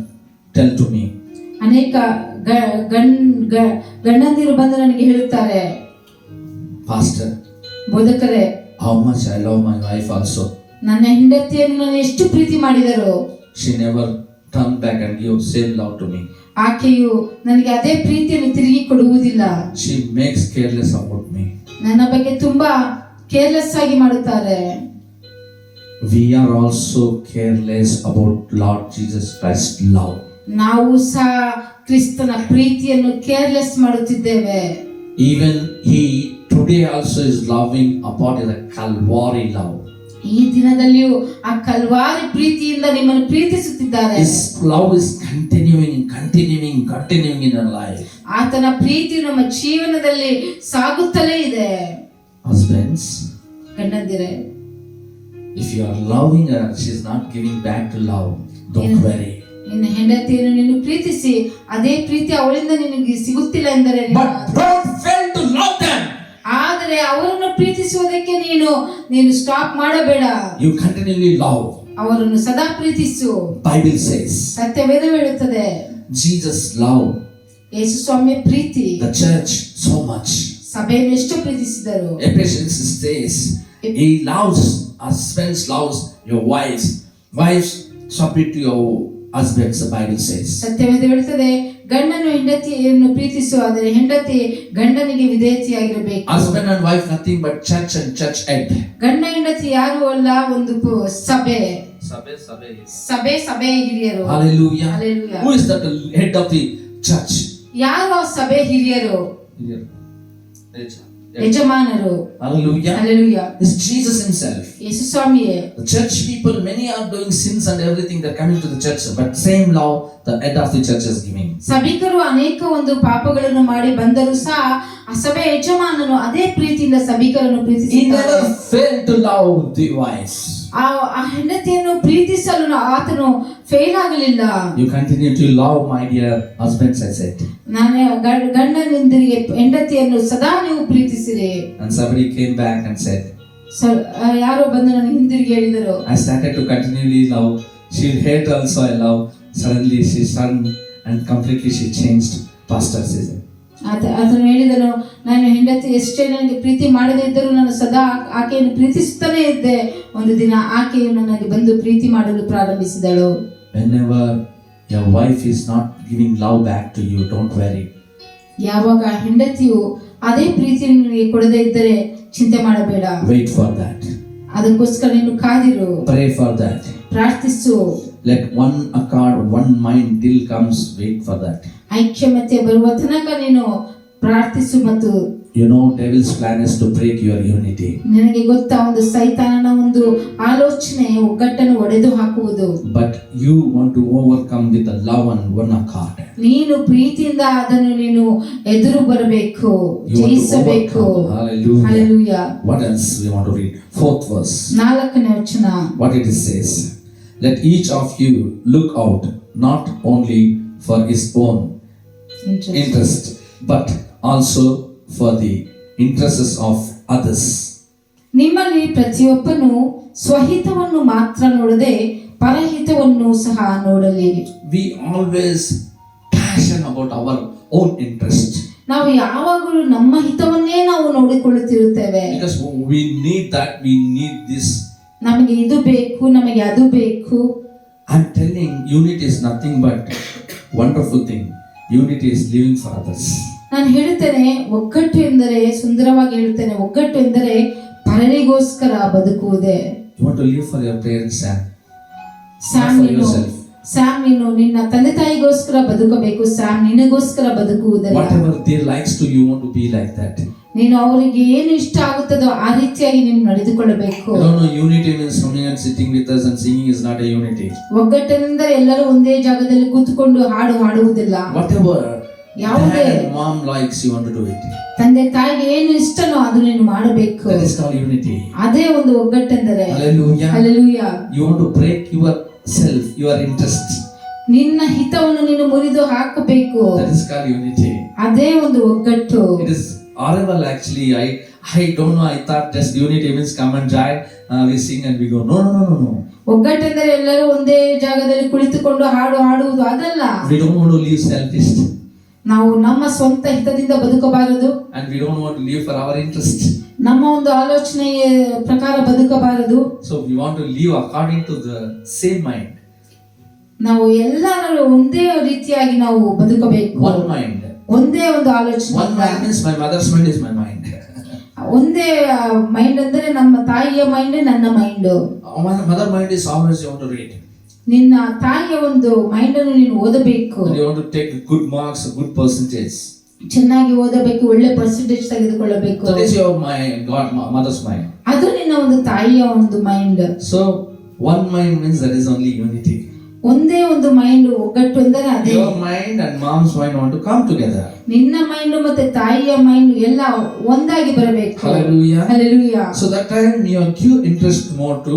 S1: tell to me.
S2: ಅನೇಕ ಗಂಡಂದಿರು ಬಂದು ನನಗೆ ಹೇಳುತ್ತಾರೆ,
S1: Pastor,
S2: ಬೋಧಕರೇ,
S1: how much I love my wife also.
S2: ನನ್ನ ಹೆಂಡತಿಯನ್ನು ನಾನು ಎಷ್ಟು ಪ್ರೀತಿ ಮಾಡಿದರು,
S1: She never turn back and give same love to me.
S2: ಆಕೆಯು ನನಗೆ ಅದೇ ಪ್ರೀತಿಯನ್ನು ತಿರುಗಿ ಕೊಡುವುದಿಲ್ಲ.
S1: She makes careless about me.
S2: ನನ್ನ ಬಗ್ಗೆ ತುಂಬಾ ಕೇರ್ಲೆಸ್ ಆಗಿ ಮಾಡುತ್ತಾರೆ.
S1: We are also careless about Lord Jesus Christ's love.
S2: ನಾವು ಸಹ ಕ್ರಿಸ್ತನ ಪ್ರೀತಿಯನ್ನು ಕೇರ್ಲೆಸ್ ಮಾಡುತ್ತಿದ್ದೇವೆ.
S1: Even he today also is loving about the Calvary love.
S2: ಈ ದಿನದಲ್ಲಿಯೂ ಆ ಕಲ್ವಾರಿ ಪ್ರೀತಿಯಿಂದ ನಿಮ್ಮನ್ನು ಪ್ರೀತಿಸುತ್ತಿದ್ದಾರೆ.
S1: His love is continuing in our life.
S2: ಆತನ ಪ್ರೀತಿ ನಮ್ಮ ಜೀವನದಲ್ಲಿ ಸಾಗುತ್ತಲೇ ಇದೆ.
S1: Husbands,
S2: ಗಂಡಂದಿರೇ,
S1: if you are loving her, she is not giving back to love. Don't worry.
S2: ನಿನ್ನ ಹೆಂಡತಿಯನ್ನು ನೀನು ಪ್ರೀತಿಸಿ ಅದೇ ಪ್ರೀತಿ ಅವಳಿಂದ ನಿನಗೆ ಸಿಗುತ್ತಿಲ್ಲ ಎಂದರೆ,
S1: But don't fail to love them.
S2: ಆದರೆ ಅವರನ್ನು ಪ್ರೀತಿಸುವುದಕ್ಕೆ ನೀನು ಸ್ಟಾಪ್ ಮಾಡಬೇಡ.
S1: You continually love.
S2: ಅವರನ್ನು ಸದಾ ಪ್ರೀತಿಸು.
S1: Bible says.
S2: ಸತ್ಯವೇದ ಹೇಳುತ್ತದೆ.
S1: Jesus love.
S2: ಯೇಸು ಸ್ವಾಮಿಯ ಪ್ರೀತಿ.
S1: The church so much.
S2: ಸಭೆಯನ್ನು ಎಷ್ಟು ಪ್ರೀತಿಸಿದರು.
S1: Ephesians says he loves, husbands loves your wives. Wives submit to your husbands, the Bible says.
S2: ಸತ್ಯವೇದ ಹೇಳುತ್ತದೆ, ಗಂಡನು ಹೆಂಡತಿಯನ್ನು ಪ್ರೀತಿಸು, ಆದರೆ ಹೆಂಡತಿ ಗಂಡನಿಗೆ ವಿಧೇಯತೆಯಾಗಿರಬೇಕು.
S1: Husband and wife nothing but church and church head.
S2: ಗಂಡ ಹೆಂಡತಿ ಯಾರು ಅಲ್ಲ, ಒಂದು ಸಭೆ ಹಿರಿಯರು.
S1: Hallelujah.
S2: Hallelujah.
S1: Who is the head of the church?
S2: ಯಾರು ಆ ಸಭೆ ಹಿರಿಯರು? ಯಜಮಾನರು.
S1: Hallelujah.
S2: Hallelujah.
S1: It's Jesus himself.
S2: ಯೇಸು ಸ್ವಾಮಿಯೇ.
S1: The church people, many are doing sins and everything, they're coming to the church, but same love the head of the church is giving.
S2: ಸಭಿಕರು ಅನೇಕ ಒಂದು ಪಾಪಗಳನ್ನು ಮಾಡಿ ಬಂದರೂ ಸಹ ಆ ಸಭೆ ಯಜಮಾನನು ಅದೇ ಪ್ರೀತಿಯಿಂದ ಸಭಿಕರನ್ನು
S1: He never
S2: ಪ್ರೀತಿಸುತ್ತಾನೆ.
S1: failed to love the wives.
S2: ಆ ಹೆಂಡತಿಯನ್ನು ಪ್ರೀತಿಸಲು ಆತನು ಫೇಲ್ ಆಗಲಿಲ್ಲ.
S1: You continue to love, my dear husbands, I said.
S2: ನಾನು ಗಂಡನಿಂದಿಗೆ ಹೆಂಡತಿಯನ್ನು ಸದಾ ನೀವು ಪ್ರೀತಿಸಿರಿ.
S1: And somebody came back and said,
S2: ಯಾರೋ ಬಂದು ನನಗೆ ಹಿಂದಿರುಗಿ ಹೇಳಿದರು,
S1: I started to continually love. She'll hate also I love, suddenly she turned and completely she changed Pastor says.
S2: ಆತನು ಹೇಳಿದನು, ನಾನು ಹೆಂಡತಿ ಎಷ್ಟೇ ನನಗೆ ಪ್ರೀತಿ ಮಾಡದೇ ಇದ್ದರೂ ನಾನು ಸದಾ ಆಕೆಯನ್ನು ಪ್ರೀತಿಸುತ್ತಾನೇ ಇದ್ದೆ. ಒಂದು ದಿನ ಆಕೆಯು ನನಗೆ ಬಂದು ಪ್ರೀತಿ ಮಾಡಲು ಪ್ರಾರಂಭಿಸಿದಳು.
S1: Whenever your wife is not giving love back to you, don't worry.
S2: ಯಾವಾಗ ಹೆಂಡತಿಯು ಅದೇ ಪ್ರೀತಿಯನ್ನು ನಿನಗೆ ಕೊಡದೇ ಇದ್ದರೆ ಚಿಂತೆ ಮಾಡಬೇಡ.
S1: Wait for that.
S2: ಅದಕ್ಕೋಸ್ಕರ ನೀನು ಕಾದಿರು.
S1: Pray for that.
S2: ಪ್ರಾರ್ಥಿಸು.
S1: Let one accord, one mind till comes. Wait for that.
S2: ಐಕ್ಯಮತ್ಯ ಬರುವ ತನಕ ನೀನು ಪ್ರಾರ್ಥಿಸು. ಮತ್ತು
S1: you know devil's plan is to break your unity.
S2: ನಿನಗೆ ಗೊತ್ತಾ, ಒಂದು ಸೈತಾನನ ಒಂದು ಆಲೋಚನೆ ಒಗ್ಗಟ್ಟನ್ನು ಒಡೆದು ಹಾಕುವುದು.
S1: But you want to overcome with the love and one accord.
S2: ನೀನು ಪ್ರೀತಿಯಿಂದ ಅದನ್ನು ನೀನು ಎದುರು ಬರಬೇಕು, ಜಯಿಸಬೇಕು.
S1: Hallelujah.
S2: Hallelujah.
S1: What else we want to read? 4th verse.
S2: 4ನೇ ವಚನ.
S1: What it says? Let each of you look out not only for his own interest but also for the interests of others.
S2: ನಿಮ್ಮಲ್ಲಿ ಪ್ರತಿಯೊಬ್ಬನು ಸ್ವಹಿತವನ್ನು ಮಾತ್ರ ನೋಡದೆ ಪರಹಿತವನ್ನು ಸಹ ನೋಡಲಿ.
S1: We always passion about our own interest.
S2: ನಾವು ಯಾವಾಗಲೂ ನಮ್ಮ ಹಿತವನ್ನೇ ನಾವು ನೋಡಿಕೊಳ್ಳುತ್ತಿರುತ್ತೇವೆ.
S1: Because we need that, we need this.
S2: ನಮಗೆ ಇದು ಬೇಕು, ನಮಗೆ ಅದು ಬೇಕು.
S1: I'm telling, unity is nothing but wonderful thing. Unity is living for others.
S2: ನಾನು ಹೇಳ್ತೇನೆ, ಒಗ್ಗಟ್ಟು ಎಂದರೆ, ಸುಂದರವಾಗಿ ಹೇಳ್ತೇನೆ, ಒಗ್ಗಟ್ಟು ಎಂದರೆ ಪರರಿಗೋಸ್ಕರ ಬದುಕುವುದೇ.
S1: You want to live for your parents,
S2: Sam ನೀನು ನಿನ್ನ ತಂದೆ ತಾಯಿಗೋಸ್ಕರ ಬದುಕಬೇಕು. ಸ್ಯಾಮ್ ನಿನಗೋಸ್ಕರ ಬದುಕುವುದಲ್ಲ.
S1: Whatever they likes to, you want to be like that.
S2: ನೀನು ಅವರಿಗೆ ಏನು ಇಷ್ಟ ಆಗುತ್ತದೋ ಆ ರೀತಿಯಾಗಿ ನೀನು ನಡೆದುಕೊಳ್ಳಬೇಕು.
S1: I don't know, unity means coming and sitting with us and singing is not a unity.
S2: ಒಗ್ಗಟ್ಟಿನಿಂದ ಎಲ್ಲರೂ ಒಂದೇ ಜಾಗದಲ್ಲಿ ಕೂತ್ಕೊಂಡು ಹಾಡು ಹಾಡುವುದಿಲ್ಲ.
S1: Whatever
S2: ಯಾವುದೇ
S1: mom likes, you want to do it.
S2: ತಂದೆ ತಾಯಿಗೆ ಏನು ಇಷ್ಟನೋ ಅದು ನೀನು ಮಾಡಬೇಕು.
S1: That is called unity.
S2: ಅದೇ ಒಂದು ಒಗ್ಗಟ್ಟೆಂದರೆ.
S1: Hallelujah.
S2: Hallelujah.
S1: You want to break yourself, your interest.
S2: ನಿನ್ನ ಹಿತವನ್ನು ನೀನು ಮುರಿದು ಹಾಕಬೇಕು.
S1: That is called unity.
S2: ಅದೇ ಒಂದು ಒಗ್ಗಟ್ಟು.
S1: It is horrible actually. I don't know, I thought just unity means come and join, we sing and we go. No.
S2: ಒಗ್ಗಟ್ಟೆಂದರೆ ಎಲ್ಲರೂ ಒಂದೇ ಜಾಗದಲ್ಲಿ ಕುಳಿತುಕೊಂಡು ಹಾಡು ಹಾಡುವುದು, ಅದಲ್ಲ.
S1: We don't want to live selfish.
S2: ನಾವು ನಮ್ಮ ಸ್ವಂತ ಹಿತದಿಂದ ಬದುಕಬಾರದು.
S1: And we don't want to live for our interest.
S2: ನಮ್ಮ ಒಂದು ಆಲೋಚನೆಯ ಪ್ರಕಾರ ಬದುಕಬಾರದು.
S1: So we want to live according to the same mind.
S2: ನಾವು ಎಲ್ಲರೂ ಒಂದೇ ರೀತಿಯಾಗಿ ನಾವು ಬದುಕಬೇಕು.
S1: One mind.
S2: ಒಂದೇ ಒಂದು ಆಲೋಚನೆ.
S1: One mind means my mother's mind is my mind.
S2: ಒಂದೇ ಮೈಂಡ್ ಅಂದರೆ ನಮ್ಮ ತಾಯಿಯ ಮೈಂಡ್ ನನ್ನ mind.
S1: Mother mind is always you want to read.
S2: ನಿನ್ನ ತಾಯಿಯ ಒಂದು ಮೈಂಡ್ ಅನ್ನು ನೀನು ಓದಬೇಕು.
S1: And you want to take good marks, a good percentage.
S2: ಚೆನ್ನಾಗಿ ಓದಬೇಕು, ಒಳ್ಳೆ ಪರ್ಸೆಂಟೇಜ್ ತೆಗೆದುಕೊಳ್ಳಬೇಕು.
S1: That is your mind, mother's mind.
S2: ಅದು ನಿನ್ನ ಒಂದು ತಾಯಿಯ ಒಂದು mind.
S1: So one mind means that is only unity.
S2: ಒಂದೇ ಒಂದು ಮೈಂಡ್, ಒಗ್ಗಟ್ಟು ಎಂದರೆ ಅದೇ.
S1: Your mind and mom's mind want to come together.
S2: ನಿನ್ನ ಮೈಂಡ್ ಮತ್ತೆ ತಾಯಿಯ ಮೈಂಡ್ ಎಲ್ಲ ಒಂದಾಗಿ ಬರಬೇಕು.
S1: Hallelujah.
S2: Hallelujah.
S1: So that time you give interest more to,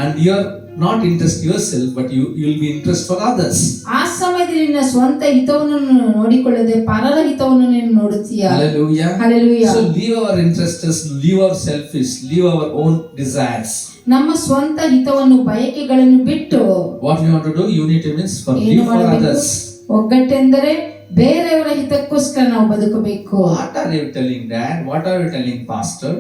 S1: and you are not interest yourself, but you will be interest for others.
S2: ಆ ಸಮಯದಲ್ಲಿ ನಿನ್ನ ಸ್ವಂತ ಹಿತವನ್ನು ನೋಡಿಕೊಳ್ಳದೆ ಪರರ ಹಿತವನ್ನು ನೀನು ನೋಡುತ್ತೀಯ.
S1: Hallelujah.
S2: Hallelujah.
S1: So leave our interests, leave our selfish, leave our own desires.
S2: ನಮ್ಮ ಸ್ವಂತ ಹಿತವನ್ನು ಬಯಕೆಗಳನ್ನು ಬಿಟ್ಟು
S1: What we want to do, unity means for live for others.
S2: ಒಗ್ಗಟ್ಟೆಂದರೆ ಬೇರೆಯವರ ಹಿತಕ್ಕೋಸ್ಕರ ನಾವು ಬದುಕಬೇಕು.
S1: What are you telling, Dad? What are you telling, Pastor?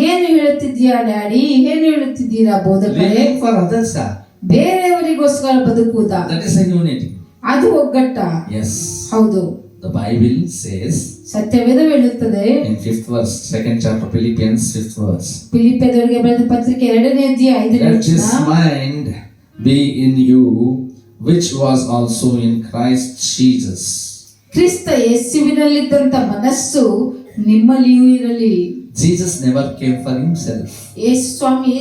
S2: ಏನು ಹೇಳುತ್ತಿದ್ದೀರಾ ಡ್ಯಾಡಿ? ಏನು ಹೇಳುತ್ತಿದ್ದೀರಾ ಬೋಧಕರೇ?
S1: Living for others.
S2: ಬೇರೆಯವರಿಗೋಸ್ಕರ ಬದುಕುವುದಾ?
S1: That is a unity.
S2: ಅದು ಒಗ್ಗಟ್ಟ.
S1: Yes.
S2: ಹೌದು.
S1: The Bible says
S2: ಸತ್ಯವೇದ ಹೇಳುತ್ತದೆ
S1: in 5th verse, 2nd chapter, Philippians 5th verse.
S2: ಫಿಲಿಪ್ಪಿಯದವರಿಗೆ ಬರೆದ ಪತ್ರಿಕೆ 2ನೇ ಅಧ್ಯಾಯ 5ನೇ
S1: Let
S2: ವಚನ.
S1: this mind be in you, which was also in Christ Jesus.
S2: ಕ್ರಿಸ್ತ ಯೇಸುವಿನಲ್ಲಿದ್ದಂತ ಮನಸ್ಸು ನಿಮ್ಮಲ್ಲಿಯೂ ಇರಲಿ.
S1: Jesus never came for himself.
S2: ಯೇಸು ಸ್ವಾಮಿ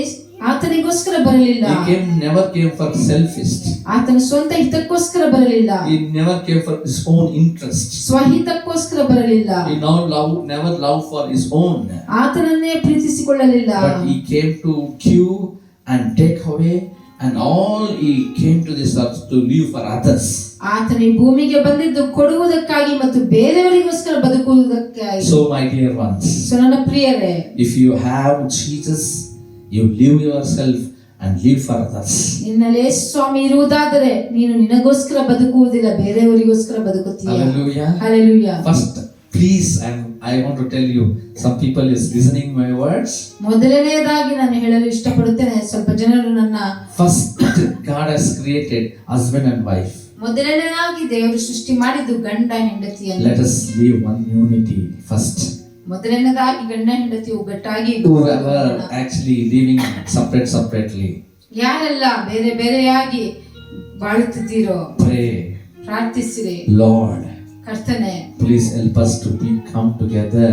S2: ಆತನಿಗೋಸ್ಕರ ಬರಲಿಲ್ಲ.
S1: He never came for selfish.
S2: ಆತನ ಸ್ವಂತ ಹಿತಕ್ಕೋಸ್ಕರ ಬರಲಿಲ್ಲ.
S1: He never came for his own interest.
S2: ಸ್ವಹಿತಕ್ಕೋಸ್ಕರ ಬರಲಿಲ್ಲ.
S1: He never loved for his own.
S2: ಆತನನ್ನೇ ಪ್ರೀತಿಸಿಕೊಳ್ಳಲಿಲ್ಲ.
S1: But he came to give and take away, and all he came to this earth to live for others.
S2: ಆತನ ಈ ಭೂಮಿಗೆ ಬಂದಿದ್ದು ಕೊಡುವುದಕ್ಕಾಗಿ ಮತ್ತು ಬೇರೆಯವರಿಗೋಸ್ಕರ ಬದುಕುವುದಕ್ಕಾಗಿ.
S1: So my dear ones,
S2: so ನನ್ನ ಪ್ರಿಯರೇ,
S1: if you have Jesus, you live yourself and live for others.
S2: ನಿನ್ನಲ್ಲಿ ಯೇಸು ಸ್ವಾಮಿ ಇರುವುದಾದರೆ ನೀನು ನಿನಗೋಸ್ಕರ ಬದುಕುವುದಿಲ್ಲ, ಬೇರೆಯವರಿಗೋಸ್ಕರ ಬದುಕುತ್ತೀಯ.
S1: Hallelujah.
S2: Hallelujah.
S1: First, please, I want to tell you, some people is listening my words.
S2: ಮೊದಲನೆಯದಾಗಿ ನಾನು ಹೇಳಲು ಇಷ್ಟಪಡುತ್ತೇನೆ, ಸ್ವಲ್ಪ ಜನರು ನನ್ನ
S1: First, God has created husband and wife.
S2: ಮೊದಲನೆಯದಾಗಿ ದೇವರು ಸೃಷ್ಟಿ ಮಾಡಿದ್ದು ಗಂಡ ಹೆಂಡತಿಯನ್ನು.
S1: Let us live one unity first.
S2: ಮೊದಲನೇದಾಗಿ ಗಂಡ ಹೆಂಡತಿ ಒಗ್ಗಟ್ಟಾಗಿ
S1: Whoever actually living separately,
S2: ಯಾರೆಲ್ಲ ಬೇರೆ ಬೇರೆಯಾಗಿ ಬಾಳುತ್ತಿದ್ದೀರೋ
S1: pray,
S2: ಪ್ರಾರ್ಥಿಸಿರಿ.
S1: Lord,
S2: ಕರ್ತನೆ,
S1: please help us to come together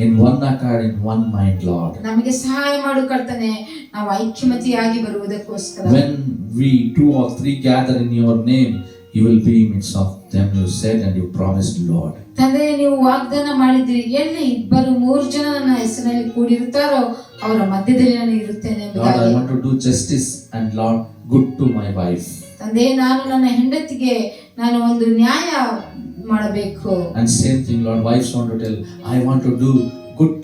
S1: in one accord, in one mind, Lord.
S2: ನಮಗೆ ಸಹಾಯ ಮಾಡು ಕರ್ತನೆ, ನಾವು ಐಕ್ಯಮತಿಯಾಗಿ ಬರುವುದಕ್ಕೋಸ್ಕರ.
S1: When we 2 or 3 gather in your name, you will be in midst of them, you said and you promised, Lord.
S2: ತಂದೆ, ನೀವು ವಾಗ್ದಾನ ಮಾಡಿದಿರಿ, ಎಲ್ಲಿ 2-3 ಜನ ನನ್ನ ಹೆಸರಿನಲ್ಲಿ ಕೂಡಿರುತ್ತಾರೋ ಅವರ ಮಧ್ಯದಲ್ಲಿ ನಾನು ಇರುತ್ತೇನೆ.
S1: Lord, I want to do justice and Lord, good to my wife.
S2: ತಂದೆ, ನಾನು ನನ್ನ ಹೆಂಡತಿಗೆ ನಾನು ಒಂದು ನ್ಯಾಯ ಮಾಡಬೇಕು.
S1: And same thing, Lord, wives want to tell, I want to do good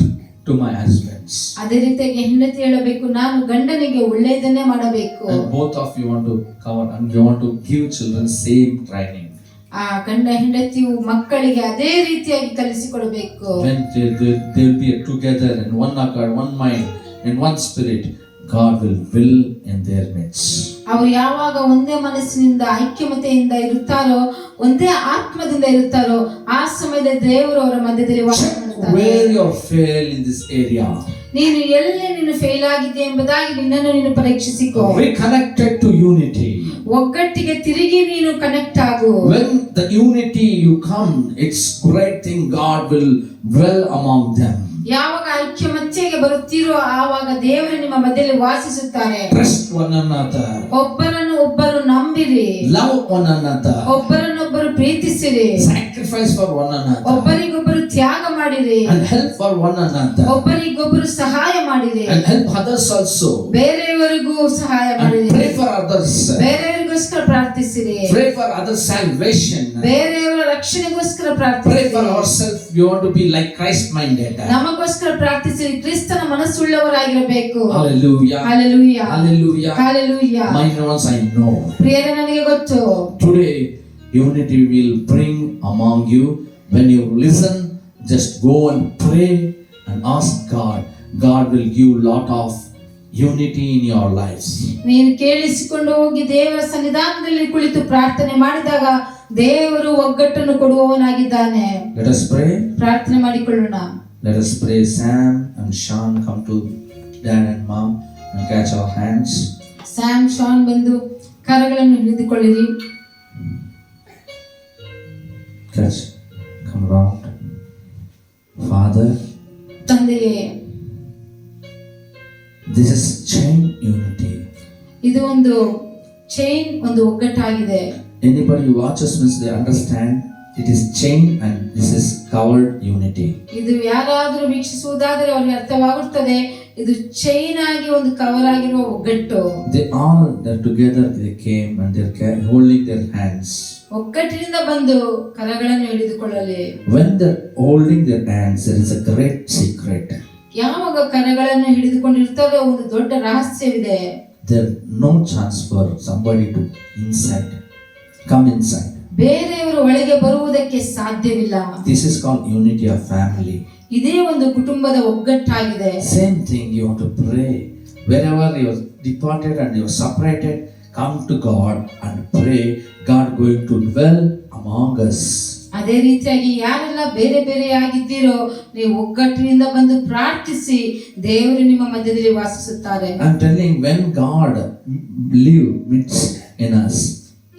S1: to my husbands.
S2: ಅದೇ ರೀತಿಯಾಗಿ ಹೆಂಡತಿ ಹೇಳಬೇಕು, ನಾನು ಗಂಡನಿಗೆ ಒಳ್ಳೆಯದನ್ನೇ ಮಾಡಬೇಕು.
S1: And both of you want to cover and you want to give children same training.
S2: ಆ ಗಂಡ ಹೆಂಡತಿಯು ಮಕ್ಕಳಿಗೆ ಅದೇ ರೀತಿಯಾಗಿ ಕಲಿಸಿಕೊಡಬೇಕು.
S1: When they will be together in one accord, one mind, in one spirit, God will in their midst.
S2: ಅವರು ಯಾವಾಗ ಒಂದೇ ಮನಸ್ಸಿನಿಂದ ಐಕ್ಯಮತೆಯಿಂದ ಇರುತ್ತಾರೋ, ಒಂದೇ ಆತ್ಮದಿಂದ ಇರುತ್ತಾರೋ, ಆ ಸಮಯದಲ್ಲಿ ದೇವರು ಅವರ ಮಧ್ಯದಲ್ಲಿ ವಾಸ ಮಾಡುತ್ತಾರೆ.
S1: Where you fail in this area,
S2: ನೀನು ಎಲ್ಲಿ ನೀನು ಫೇಲ್ ಆಗಿದೆ ಎಂಬುದಾಗಿ ನಿನ್ನನ್ನು ನೀನು ಪರೀಕ್ಷಿಸಿಕೋ.
S1: reconnected to unity.
S2: ಒಗ್ಗಟ್ಟಿಗೆ ತಿರುಗಿ ನೀನು ಕನೆಕ್ಟ್ ಆಗು.
S1: When the unity you come, it's great thing, God will dwell among them.
S2: ಯಾವಾಗ ಐಕ್ಯಮತ್ಯೆಗೆ ಬರುತ್ತೀರೋ ಆವಾಗ ದೇವರು ನಿಮ್ಮ ಮಧ್ಯದಲ್ಲಿ ವಾಸಿಸುತ್ತಾರೆ.
S1: Trust one another.
S2: ಒಬ್ಬರನ್ನು ಒಬ್ಬರು ನಂಬಿರಿ.
S1: Love one another.
S2: ಒಬ್ಬರನ್ನೊಬ್ಬರು ಪ್ರೀತಿಸಿರಿ.
S1: Sacrifice for one another.
S2: ಒಬ್ಬರಿಗೊಬ್ಬರು ತ್ಯಾಗ ಮಾಡಿರಿ.
S1: And help for one another.
S2: ಒಬ್ಬರಿಗೊಬ್ಬರು ಸಹಾಯ ಮಾಡಿರಿ.
S1: And help others also.
S2: ಬೇರೆಯವರಿಗೂ ಸಹಾಯ
S1: And
S2: ಮಾಡಿರಿ.
S1: pray for others.
S2: ಬೇರೆಯವರಿಗೋಸ್ಕರ ಪ್ರಾರ್ಥಿಸಿರಿ.
S1: Pray for others' salvation.
S2: ಬೇರೆಯವರ ರಕ್ಷಣೆಗೋಸ್ಕರ
S1: Pray
S2: ಪ್ರಾರ್ಥಿಸಿರಿ.
S1: for ourselves. We want to be like Christ minded.
S2: ನಮಗೋಸ್ಕರ ಪ್ರಾರ್ಥಿಸಿರಿ, ಕ್ರಿಸ್ತನ ಮನಸ್ಸುಳ್ಳವರಾಗಿರಬೇಕು.
S1: Hallelujah.
S2: Hallelujah.
S1: Hallelujah.
S2: Hallelujah.
S1: My ones I know.
S2: ಪ್ರಿಯರೇ, ನನಗೆ ಗೊತ್ತು.
S1: Today unity will bring among you. When you listen, just go and pray and ask God. God will give lot of unity in your lives.
S2: ನೀನು ಕೇಳಿಸಿಕೊಂಡು ಹೋಗಿ ದೇವರ ಸನ್ನಿಧಾನದಲ್ಲಿ ಕುಳಿತು ಪ್ರಾರ್ಥನೆ ಮಾಡಿದಾಗ ದೇವರು ಒಗ್ಗಟ್ಟನ್ನು ಕೊಡುವವನಾಗಿದ್ದಾನೆ.
S1: Let us pray.
S2: ಪ್ರಾರ್ಥನೆ ಮಾಡಿಕೊಳ್ಳೋಣ.
S1: Let us pray. Sam and Sean come to dad and mom and catch our hands.
S2: Sam, Shawn ಬಂದು ಕರಗಳನ್ನು ಹಿಡಿದುಕೊಳ್ಳಿರಿ.
S1: Catch. Come around. Father,
S2: ತಂದೆಯೇ,
S1: this is chain unity.
S2: ಇದು ಒಂದು ಚೈನ್, ಒಂದು ಒಗ್ಗಟ್ಟಾಗಿದೆ.
S1: Anybody who watches means they understand it is chain and this is covered unity.
S2: ಇದು ಯಾರಾದರೂ ವೀಕ್ಷಿಸುವುದಾದರೆ ಅವರಿಗೆ ಅರ್ಥವಾಗುತ್ತದೆ, ಇದು ಚೈನ್ ಆಗಿ ಒಂದು ಕವರ್ ಆಗಿರುವ ಒಗ್ಗಟ್ಟು.
S1: They all together they came and they're holding their hands.
S2: ಒಗ್ಗಟ್ಟಿನಿಂದ ಬಂದು ಕರಗಳನ್ನು ಹಿಡಿದುಕೊಳ್ಳಲಿ.
S1: When they're holding their hands, there is a great secret.
S2: ಯಾವಾಗ ಕರಗಳನ್ನು ಹಿಡಿದುಕೊಂಡಿರ್ತಾರೋ ಒಂದು ದೊಡ್ಡ ರಹಸ್ಯವಿದೆ.
S1: There no chance for somebody to come inside.
S2: ಬೇರೆಯವರು ಒಳಗೆ ಬರುವುದಕ್ಕೆ ಸಾಧ್ಯವಿಲ್ಲ.
S1: This is called unity of family.
S2: ಇದೇ ಒಂದು ಕುಟುಂಬದ ಒಗ್ಗಟ್ಟಾಗಿದೆ.
S1: Same thing, you want to pray. Wherever you are departed and you are separated, come to God and pray. God going to dwell among us.
S2: ಅದೇ ರೀತಿಯಾಗಿ ಯಾರೆಲ್ಲ ಬೇರೆ ಬೇರೆ ಆಗಿದ್ದೀರೋ ನೀವು ಒಗ್ಗಟ್ಟಿನಿಂದ ಬಂದು ಪ್ರಾರ್ಥಿಸಿ, ದೇವರು ನಿಮ್ಮ ಮಧ್ಯದಲ್ಲಿ ವಾಸಿಸುತ್ತಾರೆ.
S1: I'm telling, when God lives in us,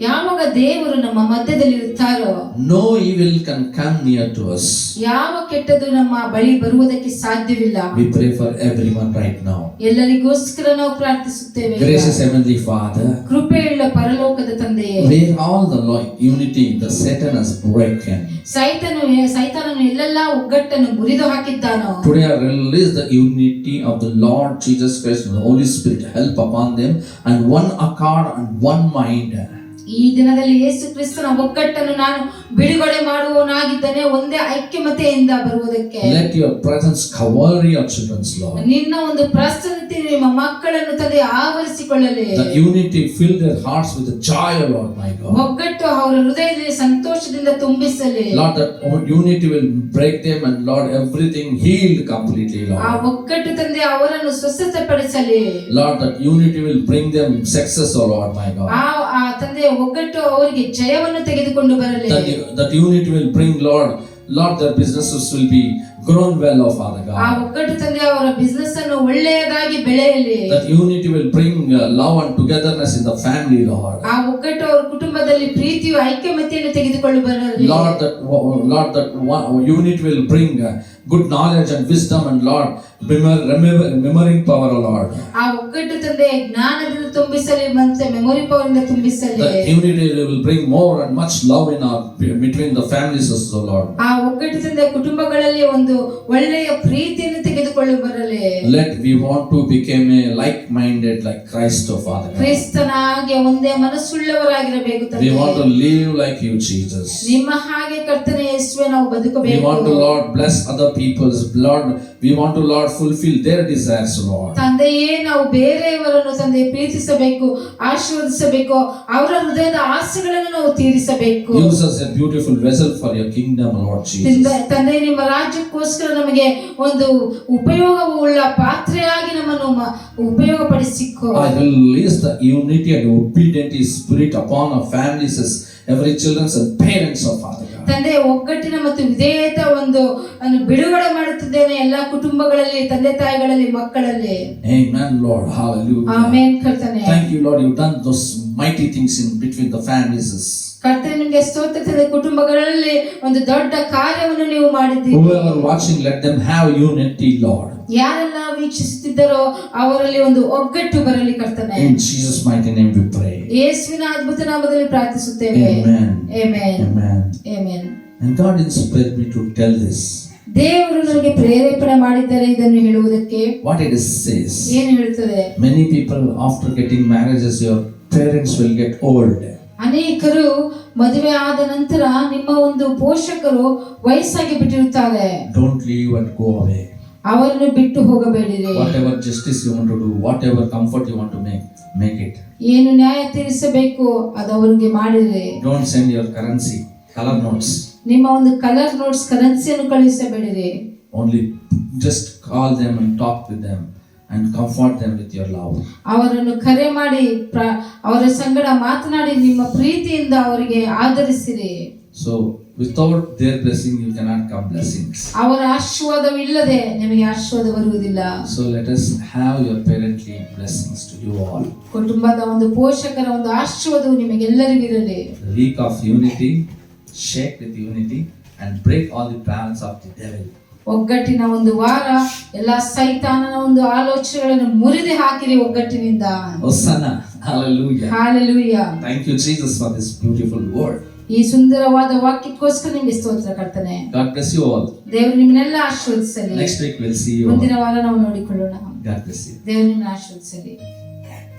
S2: ಯಾವಾಗ ದೇವರು ನಮ್ಮ ಮಧ್ಯದಲ್ಲಿ ಇರುತ್ತಾರೋ
S1: no evil can come near to us.
S2: ಯಾವ ಕೆಟ್ಟದ್ದು ನಮ್ಮ ಬಳಿ ಬರುವುದಕ್ಕೆ ಸಾಧ್ಯವಿಲ್ಲ.
S1: We pray for everyone right now.
S2: ಎಲ್ಲರಿಗೋಸ್ಕರ ನಾವು ಪ್ರಾರ್ಥಿಸುತ್ತೇವೆ.
S1: Gracious Heavenly Father,
S2: ಕೃಪೆಯುಳ್ಳ ಪರಲೋಕದ ತಂದೆಯೇ,
S1: where all the unity the Satan has broken,
S2: ಸೈತಾನನು ಎಲ್ಲೆಲ್ಲ ಒಗ್ಗಟ್ಟನ್ನು ಮುರಿದು ಹಾಕಿದ್ದಾನೋ,
S1: today I release the unity of the Lord Jesus Christ and the Holy Spirit help upon them and one accord and one mind.
S2: ಈ ಈ ದಿನದಲ್ಲಿ ಯೇಸು ಕ್ರಿಸ್ತನ ಒಗ್ಗಟ್ಟನ್ನು ನಾನು ಬಿಡುಗಡೆ ಮಾಡುವವನಾಗಿದ್ದೇನೆ, ಒಂದೇ ಐಕ್ಯಮತೆಯಿಂದ ಬರುವುದಕ್ಕೆ.
S1: Let your presence cover your children's, Lord.
S2: ನಿನ್ನ ಒಂದು ಪ್ರಸನ್ನತೆ ನಿಮ್ಮ ಮಕ್ಕಳನ್ನು ತಂದೆ ಆವರಿಸಿಕೊಳ್ಳಲಿ.
S1: The unity fill their hearts with the joy, Lord my God.
S2: ಒಗ್ಗಟ್ಟು ಅವರ ಹೃದಯದಲ್ಲಿ ಸಂತೋಷದಿಂದ ತುಂಬಿಸಲಿ.
S1: Lord, that unity will break them, and Lord, everything healed completely, Lord.
S2: ಆ ಒಗ್ಗಟ್ಟು ತಂದೆ ಅವರನ್ನು ಸ್ವಸ್ಥಪಡಿಸಲಿ.
S1: Lord, that unity will bring them success, oh Lord my God.
S2: ಆ ತಂದೆ ಒಗ್ಗಟ್ಟು ಅವರಿಗೆ ಜಯವನ್ನು ತೆಗೆದುಕೊಂಡು ಬರಲಿ.
S1: That unity will bring, Lord, their businesses will be grown well, oh Father
S2: ಆ
S1: God.
S2: ಒಗ್ಗಟ್ಟು ತಂದೆ ಅವರ ಬಿಸಿನೆಸ್ ಅನ್ನು ಒಳ್ಳೆಯದಾಗಿ ಬೆಳೆಯಲಿ.
S1: That unity will bring love and togetherness in the family, Lord.
S2: ಆ ಒಗ್ಗಟ್ಟು ಅವರ ಕುಟುಂಬದಲ್ಲಿ ಪ್ರೀತಿಯು ಐಕ್ಯಮತ್ಯೆಯನ್ನು ತೆಗೆದುಕೊಂಡು ಬರಲಿ.
S1: Lord, that unity will bring good knowledge and wisdom, and Lord, remembering power, oh Lord.
S2: ಆ ಒಗ್ಗಟ್ಟು ತಂದೆ ಜ್ಞಾನದಿಂದ ತುಂಬಿಸಲಿ ಮತ್ತೆ ಮೆಮೊರಿ ಪವರ್ ಇಂದ ತುಂಬಿಸಲಿ.
S1: That unity will bring more and much love in between the families, oh Lord.
S2: ಆ ಒಗ್ಗಟ್ಟು ತಂದೆ ಕುಟುಂಬಗಳಲ್ಲಿ ಒಂದು ಒಳ್ಳೆಯ ಪ್ರೀತಿಯನ್ನು ತೆಗೆದುಕೊಂಡು ಬರಲಿ.
S1: We want to become a like-minded like Christ, oh Father God.
S2: ಕ್ರಿಸ್ತನಾಗೆ ಒಂದೇ ಮನಸ್ಸುಳ್ಳವರಾಗಿರಬೇಕು ತಂದೆ.
S1: We want to live like you, Jesus.
S2: ನಿಮ್ಮ ಹಾಗೆ ಕರ್ತನೇ ಯೇಸುವೇ ನಾವು
S1: We
S2: ಬದುಕಬೇಕು.
S1: want to, Lord, bless other people's Lord. We want to, Lord, fulfill their desires, Lord.
S2: ತಂದೆಯೇ ನಾವು ಬೇರೆಯವರನ್ನು ತಂದೆ ಪ್ರೀತಿಸಬೇಕು, ಆಶೀರ್ವದಿಸಬೇಕು, ಅವರ ಹೃದಯದ ಆಸೆಗಳನ್ನು ನಾವು ತೀರಿಸಬೇಕು.
S1: Use us a beautiful vessel for your kingdom, Lord Jesus.
S2: ತಂದೆ ನಿಮ್ಮ ರಾಜ್ಯಕ್ಕೋಸ್ಕರ ನಮಗೆ ಒಂದು ಉಪಯೋಗವುಳ್ಳ ಪಾತ್ರೆಯಾಗಿ ನಮ್ಮನ್ನು ಉಪಯೋಗಪಡಿಸಿಕೊ.
S1: I release the unity and obedience spirit upon our families, every children and parents, of Father God.
S2: ತಂದೆ ಒಗ್ಗಟ್ಟಿನ ಮತ್ತು ವಿಧೇಯತ ಒಂದು ಬಿಡುಗಡೆ ಮಾಡುತ್ತಿದ್ದೇನೆ ಎಲ್ಲಾ ಕುಟುಂಬಗಳಲ್ಲಿ, ತಂದೆ ತಾಯಿಗಳಲ್ಲಿ, ಮಕ್ಕಳಲ್ಲಿ.
S1: Amen, Lord. Hallelujah.
S2: ಆಮೆನ್ ಕರ್ತನೇ.
S1: Thank you, Lord. You've done those mighty things in between the families.
S2: ಕರ್ತನೇ ನಿಮಗೆ ಸ್ತೋತ್ರ ತಂದೆ, ಕುಟುಂಬಗಳಲ್ಲಿ ಒಂದು ದೊಡ್ಡ ಕಾರ್ಯವನ್ನು ನೀವು ಮಾಡಿದ್ದೀರಿ.
S1: Whoever watching, let them have unity, Lord.
S2: ಯಾರೆಲ್ಲ ವೀಕ್ಷಿಸುತ್ತಿದ್ದಾರೋ ಅವರಲ್ಲಿ ಒಂದು ಒಗ್ಗಟ್ಟು ಬರಲಿ ಕರ್ತನೇ.
S1: In Jesus' mighty name we pray.
S2: ಯೇಸುವಿನ ಅದ್ಭುತ ನಾಮದಲ್ಲಿ ಪ್ರಾರ್ಥಿಸುತ್ತೇವೆ.
S1: Amen.
S2: Amen.
S1: Amen.
S2: Amen.
S1: And God inspired me to tell this.
S2: ದೇವರು ನನಗೆ ಪ್ರೇರೇಪಣೆ ಮಾಡಿದ್ದಾರೆ ಇದನ್ನು ಹೇಳುವುದಕ್ಕೆ.
S1: What it says.
S2: ಏನು ಹೇಳುತ್ತದೆ?
S1: Many people after getting marriages, your parents will get old.
S2: ಅನೇಕರು ಮದುವೆ ಆದ ನಂತರ ನಿಮ್ಮ ಒಂದು ಪೋಷಕರು ವಯಸ್ಸಾಗಿ ಬಿಟ್ಟಿರುತ್ತಾರೆ.
S1: Don't leave and go away.
S2: ಅವರನ್ನು ಬಿಟ್ಟು ಹೋಗಬೇಡಿರಿ.
S1: Whatever justice you want to do, whatever comfort you want to make it.
S2: ಏನು ನ್ಯಾಯ ತೀರಿಸಬೇಕು ಅದು ಅವರಿಗೆ ಮಾಡಿರಿ.
S1: Don't send your currency, color notes.
S2: ನಿಮ್ಮ ಒಂದು ಕಲರ್ ನೋಟ್ಸ್, ಕರೆನ್ಸಿಯನ್ನು ಕಳುಹಿಸಬೇಡಿರಿ.
S1: Only just call them and talk with them and comfort them with your love.
S2: ಅವರನ್ನು ಕರೆ ಮಾಡಿ ಅವರ ಸಂಗಡ ಮಾತನಾಡಿ ನಿಮ್ಮ ಪ್ರೀತಿಯಿಂದ ಅವರಿಗೆ ಆದರಿಸಿರಿ.
S1: So without their blessing you cannot come blessings.
S2: ಅವರ ಆಶೀರ್ವಾದವಿಲ್ಲದೆ ನಿಮಗೆ ಆಶೀರ್ವಾದ ಬರುವುದಿಲ್ಲ.
S1: So let us have your parently blessings to you all.
S2: ಕುಟುಂಬದ ಒಂದು ಪೋಷಕರ ಒಂದು ಆಶೀರ್ವಾದವು ನಿಮಗೆಲ್ಲರಿಗೂ ಇರಲಿ.
S1: The week of unity, shake with unity and break all the plans of the devil.
S2: ಒಗ್ಗಟ್ಟಿನ ಒಂದು ವಾರ, ಎಲ್ಲಾ ಸೈತಾನನ ಒಂದು ಆಲೋಚನೆಗಳನ್ನು ಮುರಿದು ಹಾಕಿರಿ ಒಗ್ಗಟ್ಟಿನಿಂದ.
S1: Hosanna. Hallelujah.
S2: Hallelujah.
S1: Thank you, Jesus, for this beautiful word.
S2: ಈ ಸುಂದರವಾದ ವಾಕ್ಯಕ್ಕೋಸ್ಕರ ನಿಮಗೆ ಸ್ತೋತ್ರ ಕರ್ತನೆ.
S1: God bless you all.
S2: ದೇವರು ನಿಮ್ಮನ್ನೆಲ್ಲ ಆಶೀರ್ವದಿಸಲಿ.
S1: Next week we'll see you.
S2: ಮುಂದಿನ ವಾರ ನಾವು ನೋಡಿಕೊಳ್ಳೋಣ.
S1: God bless you.
S2: ದೇವರು ನಿಮ್ಮನ್ನು ಆಶೀರ್ವದಿಸಲಿ.